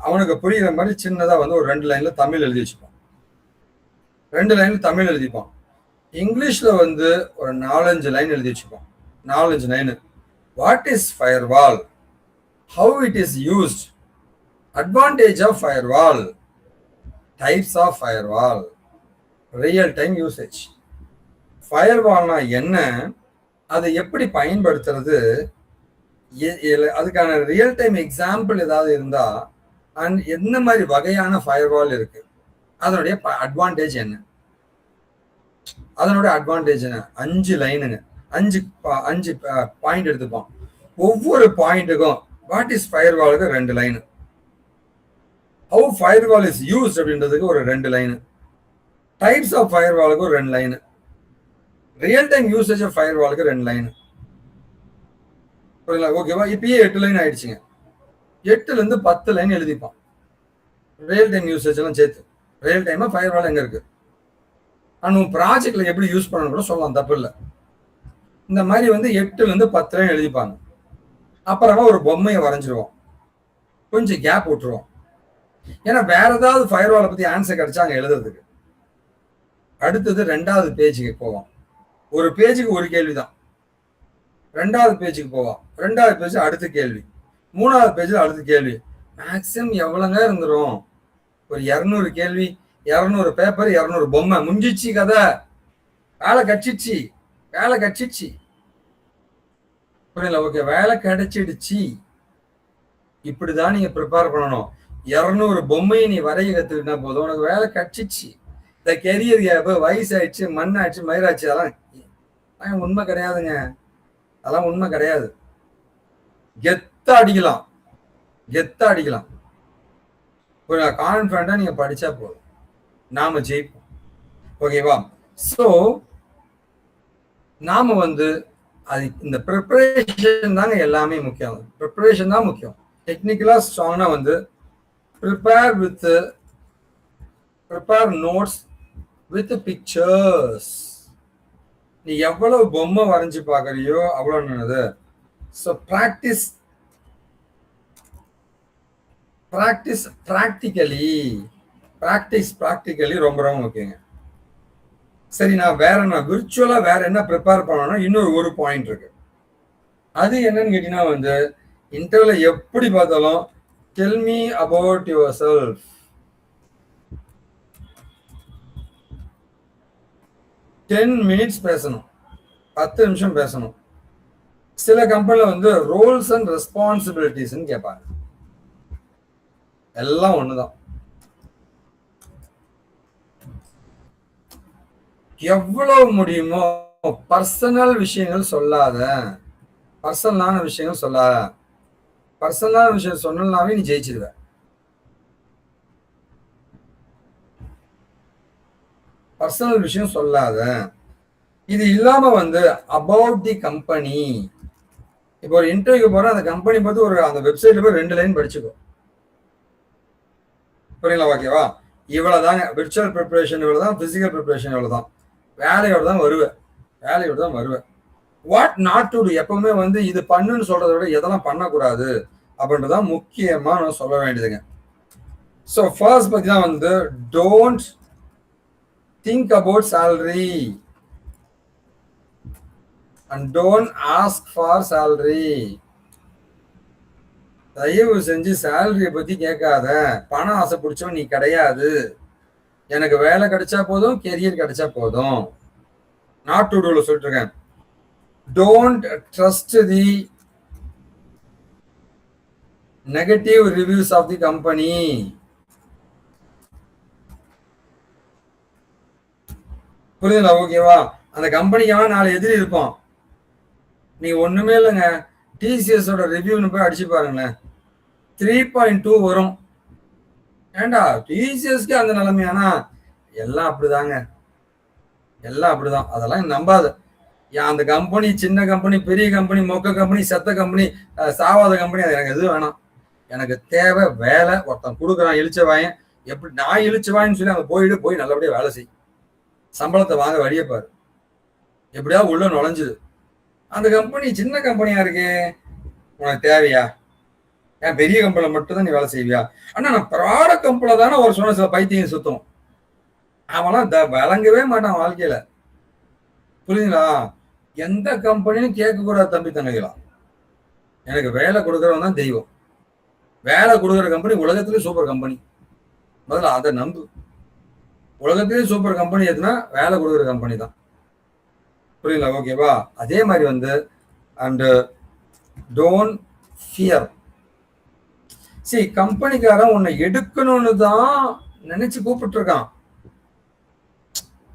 அவனுக்கு புரியுற மாதிரி சின்னதா வந்து ஒரு 2 லைன்ல தமிழ் எழுதி வச்சுப்பான். 2 லைன்ல தமிழ் எழுதிப்பான். இங்கிலீஷ்ல வந்து ஒரு 4-5 லைன் எழுதி வச்சுப்பான். 4-5 line. What is firewall, how it is used, advantage of firewall, types of firewall, real time usage. ஃபயர் வால்னா என்ன, அதை எப்படி பயன்படுத்துறது, அதுக்கான ரியல் டைம் எக்ஸாம்பிள் ஏதாவது இருந்தா, அண்ட் என்ன மாதிரி வகையான ஃபயர் வால் இருக்கு, அதனுடைய அட்வான்டேஜ் என்ன, அதனுடைய அட்வான்டேஜ் என்ன. 5 லைனுங்க, 5 பாயிண்ட் எடுத்துப்போம். ஒவ்வொரு பாயிண்ட்டுக்கும் வாட் இஸ் ஃபயர் வாலுக்கு 2 line, how firewall is used அப்படின்றதுக்கு ஒரு 2 லைனு, டைப்ஸ் ஆஃப் ஃபயர் வாலுக்கு ஒரு 2 line, real time usage of ஃபயர் வாலுக்கு 2 லைனு. புரியல? ஓகேவா? இப்பயே 8 லைன் ஆயிடுச்சுங்க. 8ல இருந்து 10 லைன் எழுதிப்பான். ரியல் டைம் யூசேஜ் எல்லாம் சேர்த்து ரியல் டைமா ஃபயர் வால் எங்க இருக்கு, ஆனால் ப்ராஜெக்ட்ல எப்படி யூஸ் பண்ணணும் கூட சொல்லலாம், தப்பு இல்லை. இந்த மாதிரி வந்து 8ல இருந்து 10 லைன் எழுதிப்பாங்க. அப்புறமா ஒரு பொம்மையை வரைஞ்சிருவோம், கொஞ்சம் கேப் விட்டுருவோம். ஏன்னா வேற ஏதாவது ஃபயர் வாலை பத்தி ஆன்சர் கிடைச்சா அங்க எழுதுறதுக்கு. அடுத்தது 2வது பேஜுக்கு போவோம். ஒரு பேஜுக்கு ஒரு கேள்விதான். 2வது பேஜுக்கு போவோம். 2வது பேஜ் அடுத்த கேள்வி, 3வது பேஜ்ல அடுத்த கேள்வி. மேக்சிமம் எவ்வளவுங்க இருந்துரும், ஒரு 200 கேள்வி, 200 பேப்பர், 200 பொம்மை, முடிஞ்சிச்சு கதை, வேலை கட்சிச்சு, வேலை கட்சிச்சு. புரியல? ஓகே, வேலை கிடைச்சிடுச்சு. இப்படிதான் நீங்க ப்ரிப்பேர் பண்ணணும். 200 பொம்மையை நீ வரைய கத்துக்கிட்டா போதும், உனக்கு வேலை கட்சிச்சு. இந்த கெரியர் கேப், வயசாயிடுச்சு, மண்ணாச்சு, மயிராச்சு, அதெல்லாம் உண்மை கிடையாதுங்க. அதெல்லாம் உண்மை கிடையாது. கெத்தா அடிக்கலாம், கெத்தா அடிக்கலாம். கான்ஃபிடண்டா நீங்க படிச்சா போதும், நாம ஜெயிப்போம். ஓகேவா? ஸோ நாம வந்து அது இந்த ப்ரிப்பரேஷன் தாங்க எல்லாமே முக்கியம். ப்ரிப்பரேஷன் தான் முக்கியம். டெக்னிக்கலா ஸ்ட்ராங்கா வந்து ப்ரிப்பேர் நோட்ஸ் வித் பிக்சர்ஸ். நீ எவ்வளவு பொம்மை வரைஞ்சு பார்க்கறியோ அவ்வளவு நல்லது. ஸோ ப்ராக்டிஸ் ப்ராக்டிக்கலி ரொம்ப ரொம்ப முக்கியங்க. சரி, நான் விர்ச்சுவலா வேற என்ன ப்ரிப்பேர் பண்ணணும்னா இன்னொரு பாயிண்ட் இருக்கு. அது என்னன்னு கேட்டீங்கன்னா வந்து இன்டர்வியூல எப்படி பார்த்தாலும் tell me about your self. Minutes பேசணும், 10 நிமிஷம் பேசணும். சில கம்பெனில வந்து ரோல்ஸ் அண்ட் ரெஸ்பான்சிபிலிட்டிஸ் கேட்பாங்க. எல்லாம் ஒண்ணுதான். எவ்வளவு முடியுமோ பர்சனல் விஷயங்கள் சொல்லாத, பர்சனலான விஷயங்கள் சொல்லாத. பர்சனலான விஷயம் சொன்னாவே நீ ஜெயிச்சிருவ. பர்சனல் விஷயம் சொல்லாத. இது இல்லாம வந்து அபவுட் தி கம்பெனி. இப்போ ஒரு இன்டர்வியூ போற அந்த கம்பெனி பார்த்து அந்த வெப்சைட்ல போய் 2 லைன் படிச்சுக்கோ. புரியல? ஓகேவா? இவ்வளவுதாங்க விர்ச்சுவல் ப்ரிப்பரேஷன், இவ்வளவுதான் பிசிக்கல் ப்ரிப்பரேஷன், இவ்வளவுதான். வேலையோட தான் வருவேன். வாட் நாட் டு டு, எப்பவுமே வந்து இது பண்ணுன்னு சொல்றதை விட எதெல்லாம் பண்ணக்கூடாது அப்படின்றதான் முக்கியமா நான் சொல்ல வேண்டியதுங்க. ஸோ ஃபர்ஸ்ட் பார்த்தீங்கன்னா வந்து don't think about salary and don't ask for salary. தயவு செஞ்சு சேலரியை பத்தி கேட்காத. பணம் ஆசை பிடிச்சவன் நீ கிடையாது. எனக்கு வேலை கிடைச்சா போதும், கெரியர் கிடைச்சா போதும். நாட் டு டூல சொல்லிட்டு இருக்கேன். Don't trust the negative reviews of the company. புரியுதுங்களா? ஓகேவா? அந்த கம்பெனிக்கான 4 எதிரி இருப்போம். நீங்க ஒண்ணுமே இல்லைங்க, டிசிஎஸோட ரிவ்யூன்னு போய் அடிச்சு பாருங்களேன், 3.2 வரும். ஏண்டா டிசிஎஸ்க்கு அந்த நிலைமையானா? எல்லாம் அப்படிதாங்க, எல்லாம் அப்படிதான். அதெல்லாம் நம்பாத. அந்த கம்பெனி சின்ன கம்பெனி, பெரிய கம்பெனி, மொக்க கம்பெனி, செத்த கம்பெனி, சாவாத கம்பெனி, அது எனக்கு எதுவும் வேணாம். எனக்கு தேவை வேலை. ஒருத்தன் கொடுக்குறான் இழிச்சவாயன், எப்படி நான் இழிச்சவாயின்னு சொல்லி அங்கே போய் நல்லபடியாக வேலை செய், சம்பளத்தை வாங்க வழியை பாரு, எப்படியாவது உள்ள நுழைஞ்சுது. அந்த கம்பெனி சின்ன கம்பெனியா இருக்கு, உனக்கு தேவையா? ஏன் பெரிய கம்பெனியில் மட்டும்தான் நீ வேலை செய்வியா? ஆனா நான் ப்ராடக்ட் கம்பெனியில் தானே ஒரு சொன்ன சில பைத்தியம் சுத்தம், அவன்லாம் விளங்கவே மாட்டான் வாழ்க்கையில. புரியுதுங்களா? எந்த கம்பெனியும் கேட்கக்கூடாது தம்பி தங்கைகளா. எனக்கு வேலை கொடுக்குறவன் தான் தெய்வம். வேலை கொடுக்குற கம்பெனி உலகத்திலேயே சூப்பர் கம்பெனி. முதல்ல அதை நம்பு. உலகத்திலேயே சூப்பர் கம்பெனி எதுனா வேலை கொடுக்குற கம்பெனி தான். புரியல? ஓகேவா? அதே மாதிரி வந்து அண்ட் டோன்ட் ஃபியர். சரி, கம்பெனிக்காரன் உன்னை எடுக்கணும்னு தான் நினைச்சு கூப்பிட்டு இருக்கான்.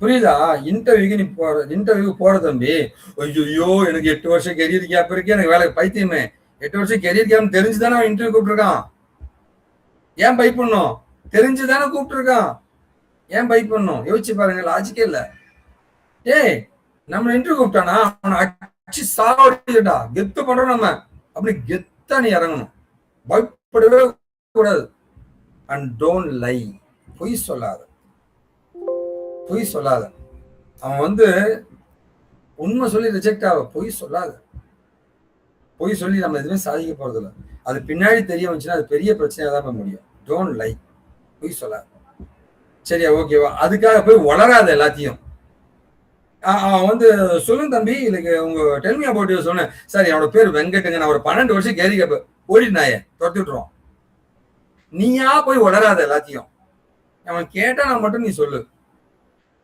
புரியுதா? இன்டர்வியூக்கு போற தம்பி, ஐயோ எனக்கு 8 வருஷம் கெரியர் கேப் இருக்கு, எனக்கு வேலை பைத்தியமே, 8 வருஷம் கெரியர் கேப் தெரிஞ்சுதானே அவன் இன்டர்வியூ கூப்பிட்டுருக்கான். ஏன் பயப்படணும்? தெரிஞ்சுதானே கூப்பிட்டுருக்கான், ஏன் பயப்படணும்? யோசிச்சு பாருங்க, லாஜிக்கே இல்ல. ஏய், நம்ம இன்டர்வியூ கூப்பிட்டானா அவனை அடிச்சு சாவடிடா, கெத்து பண்றோம் நம்ம, அப்படி கெத்தா நீ இறங்கணும், பயப்படவே கூடாது. And don't lie. பொய் சொல்லாத, பொய் சொல்லாத. அவன் வந்து உண்மை சொல்லி ரிஜெக்ட் ஆக, பொய் சொல்லாத. பொய் சொல்லி நம்ம எதுவுமே சாதிக்க போறது இல்லை. அது பின்னாடி தெரிய வந்துச்சுன்னா அது பெரிய பிரச்சனையா தான் முடியும். டோன்ட் லை, பொய் சொல்லாத. சரியா? ஓகேவா? அதுக்காக போய் வளராத எல்லாத்தையும். அவன் வந்து சொல்லுங்க தம்பி, இதுக்கு உங்க டெல்மி அபவுட் யூ சொன்னேன். சார் என்னோட பேர் வெங்கட்டுங்க, நான் ஒரு 12 வருஷம் கேரி கேப்ப ஓடினாயே துரத்தி விட்டுருவோம். நீயா போய் வளராத எல்லாத்தையும். அவன் கேட்டானா மட்டும் நீ சொல்லு.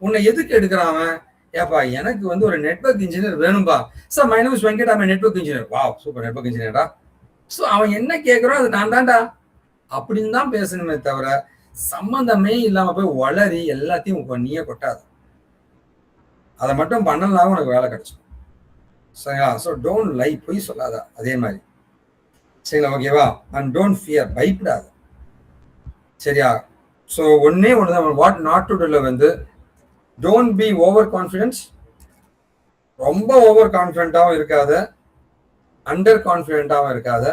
உன்னை எதுக்கு எடுக்கிறான் அவன்? ஏப்பா எனக்கு வந்து ஒரு நெட்வொர்க் இன்ஜினியர் வேணும்பா. Sir my name is Venkat, I am network engineer. Wow, super, network இன்ஜினியரா. ஸோ அவன் என்ன கேட்குறான் அது நான் தான்டா அப்படின்னு தான் பேசணுமே தவிர சம்பந்தமே இல்லாம போய் வளரி எல்லாத்தையும் நீயே கொட்டாது. அதை மட்டும் பண்ணலாம் உனக்கு வேலை கிடைச்சிடும். சரிங்களா? ஸோ டோன்ட் லை, பொய் சொல்லாத. அதே மாதிரி சரிங்களா? ஓகேவா? அண்ட் டோன்ட் ஃபியர், பயப்படாத. சரியா? ஸோ ஒன்னே ஒண்ணுதான், வாட் நாட் டு டூல வந்து டோன்ட் பி ஓவர் கான்ஃபிடென்ஸ். ரொம்ப ஓவர் கான்ஃபிடென்ட்டாகவும் இருக்காத, அண்டர் கான்ஃபிடென்ட்டாகவும் இருக்காத.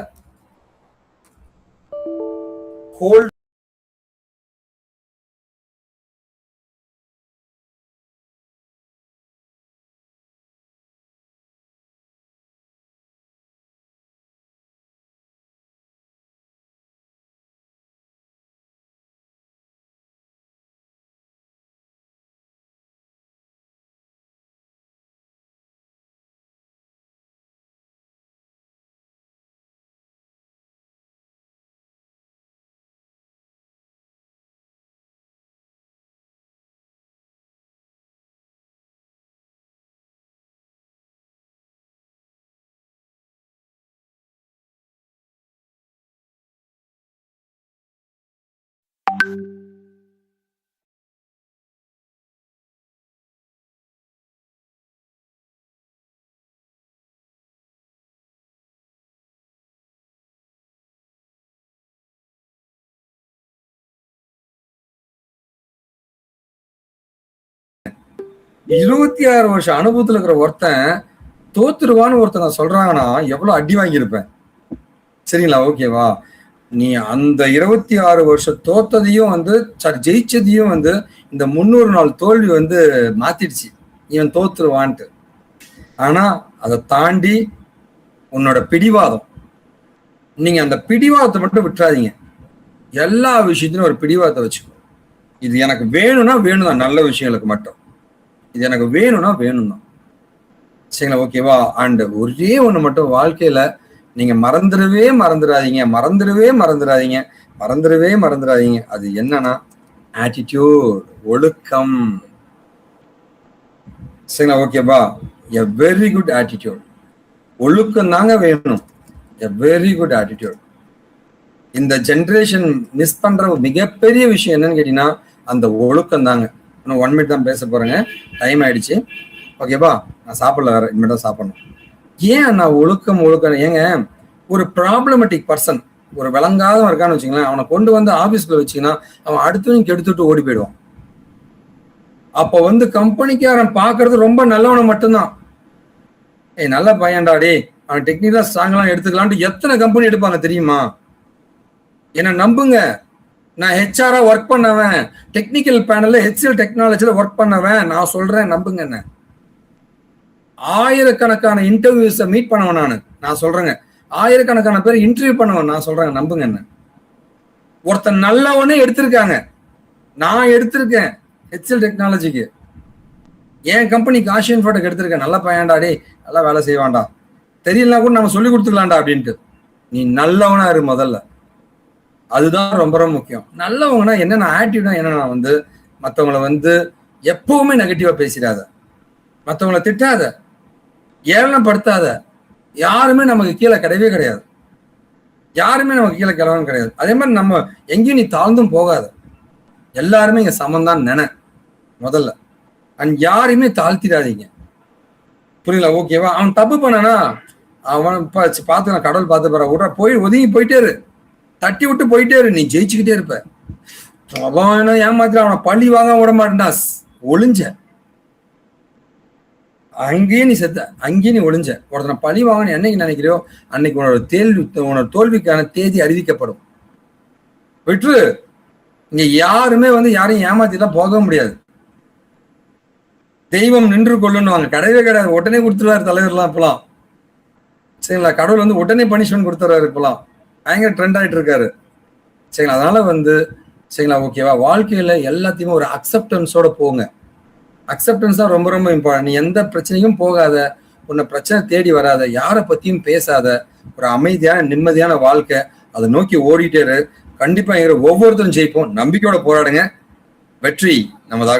ஹோல்ட். இருபத்தி 6 வருஷம் அனுபவத்துல இருக்கிற ஒருத்தன் தோத்துருவான்னு ஒருத்தன் சொல்றாங்கன்னா எவ்வளவு அடி வாங்கியிருப்பேன். சரிங்களா? ஓகேவா? நீ அந்த 26 வருஷம் தோத்ததையும் வந்து ஜெயிச்சதையும் வந்து இந்த 300 நாள் தோல்வி வந்து மாத்திடுச்சு, இவன் தோத்துருவான்ட்டு. ஆனா அதை தாண்டி உன்னோட பிடிவாதம், நீங்க அந்த பிடிவாதத்தை மட்டும் விட்டுறாதீங்க. எல்லா விஷயத்திலும் ஒரு பிடிவாதத்தை வச்சுக்கோ. இது எனக்கு வேணும்னா வேணும் தான், நல்ல விஷயங்களுக்கு மட்டும். இது எனக்கு வேணும்னா வேணும் தான். சரிங்களா? ஓகேவா? அண்ட் ஒரே ஒண்ணு மட்டும் வாழ்க்கையில நீங்க மறந்துடாதீங்க. அது என்னன்னா ஆட்டிடியூட், ஒழுக்கம். சரிங்களா? ஓகேவா? A very good attitude. ஒழுக்கம் தாங்க வேணும். A very good attitude. இந்த ஜென்ரேஷன் மிஸ் பண்ற மிகப்பெரிய விஷயம் என்னன்னு கேட்டீங்கன்னா அந்த ஒழுக்கம் தாங்க. இன்னும் 1 minute தான் பேச போறேங்க, டைம் ஆயிடுச்சு. ஓகேவா, நான் சாப்பிடல, வேற இனிமேல் தான் சாப்பிடணும். ஏன் நான் ஒழுக்கம் ஏங்க, ஒரு ப்ராப்ளமேட்டிக் பர்சன், ஒரு விளங்காதவன் இருக்கான்னு வச்சுங்களேன், அவனை கொண்டு வந்து ஆபீஸ்ல வச்சுங்கன்னா அவன் அடுத்தவங்க கெடுத்துட்டு ஓடி போயிடுவான். அப்போ வந்து கம்பெனிக்காரன் பாக்குறது ரொம்ப நல்லவனை மட்டும்தான். நல்ல பையன்டா டே, அவன் டெக்னிக்கலா ஸ்ட்ராங்லாம் எடுத்துக்கலான்ட்டு எத்தனை கம்பெனி எடுப்பாங்க தெரியுமா? என்ன நம்புங்க, நான் ஹெச்ஆரா ஒர்க் பண்ணவன், டெக்னிக்கல் பேனல்ல HCL டெக்னாலஜில ஒர்க் பண்ணவன், நான் சொல்றேன் நம்புங்க. என்ன ஆயிரக்கணக்கான இன்டர்வியூஸை மீட் பண்ணவன் நான் சொல்றேங்க, ஆயிரக்கணக்கான பேர் இன்டர்வியூ பண்ணவன் நான் சொல்றேன் நம்புங்க. என்ன ஒருத்தன் நல்லவனே எடுத்திருக்காங்க, நான் எடுத்திருக்கேன் HCL டெக்னாலஜிக்கு, என் கம்பெனி காஷியன் போட்டோக்கு எடுத்திருக்கேன். நல்ல பையன்டா டே, நல்லா வேலை செய்வான்டா, தெரியலனா கூட நம்ம சொல்லி கொடுத்துக்கலாம்டா அப்படின்ட்டு. நீ நல்லவனா இரு முதல்ல, அதுதான் ரொம்ப ரொம்ப முக்கியம். நல்லவங்கன்னா என்னென்ன ஆட்டிடியூட்னா என்னன்னா வந்து மற்றவங்களை வந்து எப்பவுமே நெகட்டிவா பேசிடாத, மற்றவங்களை திட்டாத, ஏளனப்படுத்தாத. யாருமே நமக்கு கீழே கிடையவே கிடையாது, யாருமே நமக்கு கீழே கிளவும் கிடையாது. அதே மாதிரி நம்ம எங்கேயும் நீ தாழ்ந்தும் போகாத, எல்லாருமே இங்க சமந்தான் நினை முதல்ல. அண்ட் யாரையுமே தாழ்த்திடாதீங்க, புரியல? ஓகேவா? அவன் தப்பு பண்ணனா அவன் பார்த்து கடவுள் பார்த்து போற விட்ற, போய் ஒதுங்கி போயிட்டே இரு, தட்டி விட்டு போயிட்டே இரு, நீ ஜெயிச்சுக்கிட்டே இருப்ப. அவன் ஏமாத்திர அவனை பழி வாங்க விட மாட்டேன்டா, ஒளிஞ்ச அங்கேயே நீ செத்த, அங்கேயே நீ ஒளிஞ்ச. ஒருத்தனை பழி வாங்கன்னு என்னைக்கு நினைக்கிறியோ அன்னைக்கு உன்னோட தோல்விக்கான தேதி அறிவிக்கப்படும். விட்டு இங்க யாருமே வந்து யாரையும் ஏமாத்திலாம் போக முடியாது. தெய்வம் நின்று கொள்ளுன்னு கிடையவே கிடையாது, உடனே கொடுத்துருவாரு தலைவர்லாம் இப்பெல்லாம். சரிங்களா? கடவுள் வந்து உடனே பனிஷ்மெண்ட் கொடுத்துறாரு இப்பெல்லாம், பயங்கர ட்ரெண்ட் ஆயிட்டு இருக்காரு. சரிங்களா? அதனால வந்து சரிங்களா, ஓகேவா, வாழ்க்கையில எல்லாத்தையுமே ஒரு அக்செப்டன்ஸோட போங்க. அக்செப்டன்ஸ் தான் ரொம்ப ரொம்ப இம்பார்ட்டன்ட். நீ எந்த பிரச்சனையும் போகாத, உன்னை பிரச்சனை தேடி வராத, யாரை பத்தியும் பேசாத, ஒரு அமைதியான நிம்மதியான வாழ்க்கை அதை நோக்கி ஓடிட்டே இரு. கண்டிப்பா ஒவ்வொருத்தரும் ஜெயிப்போம். நம்பிக்கையோட போராடுங்க, வெற்றி நமதாக.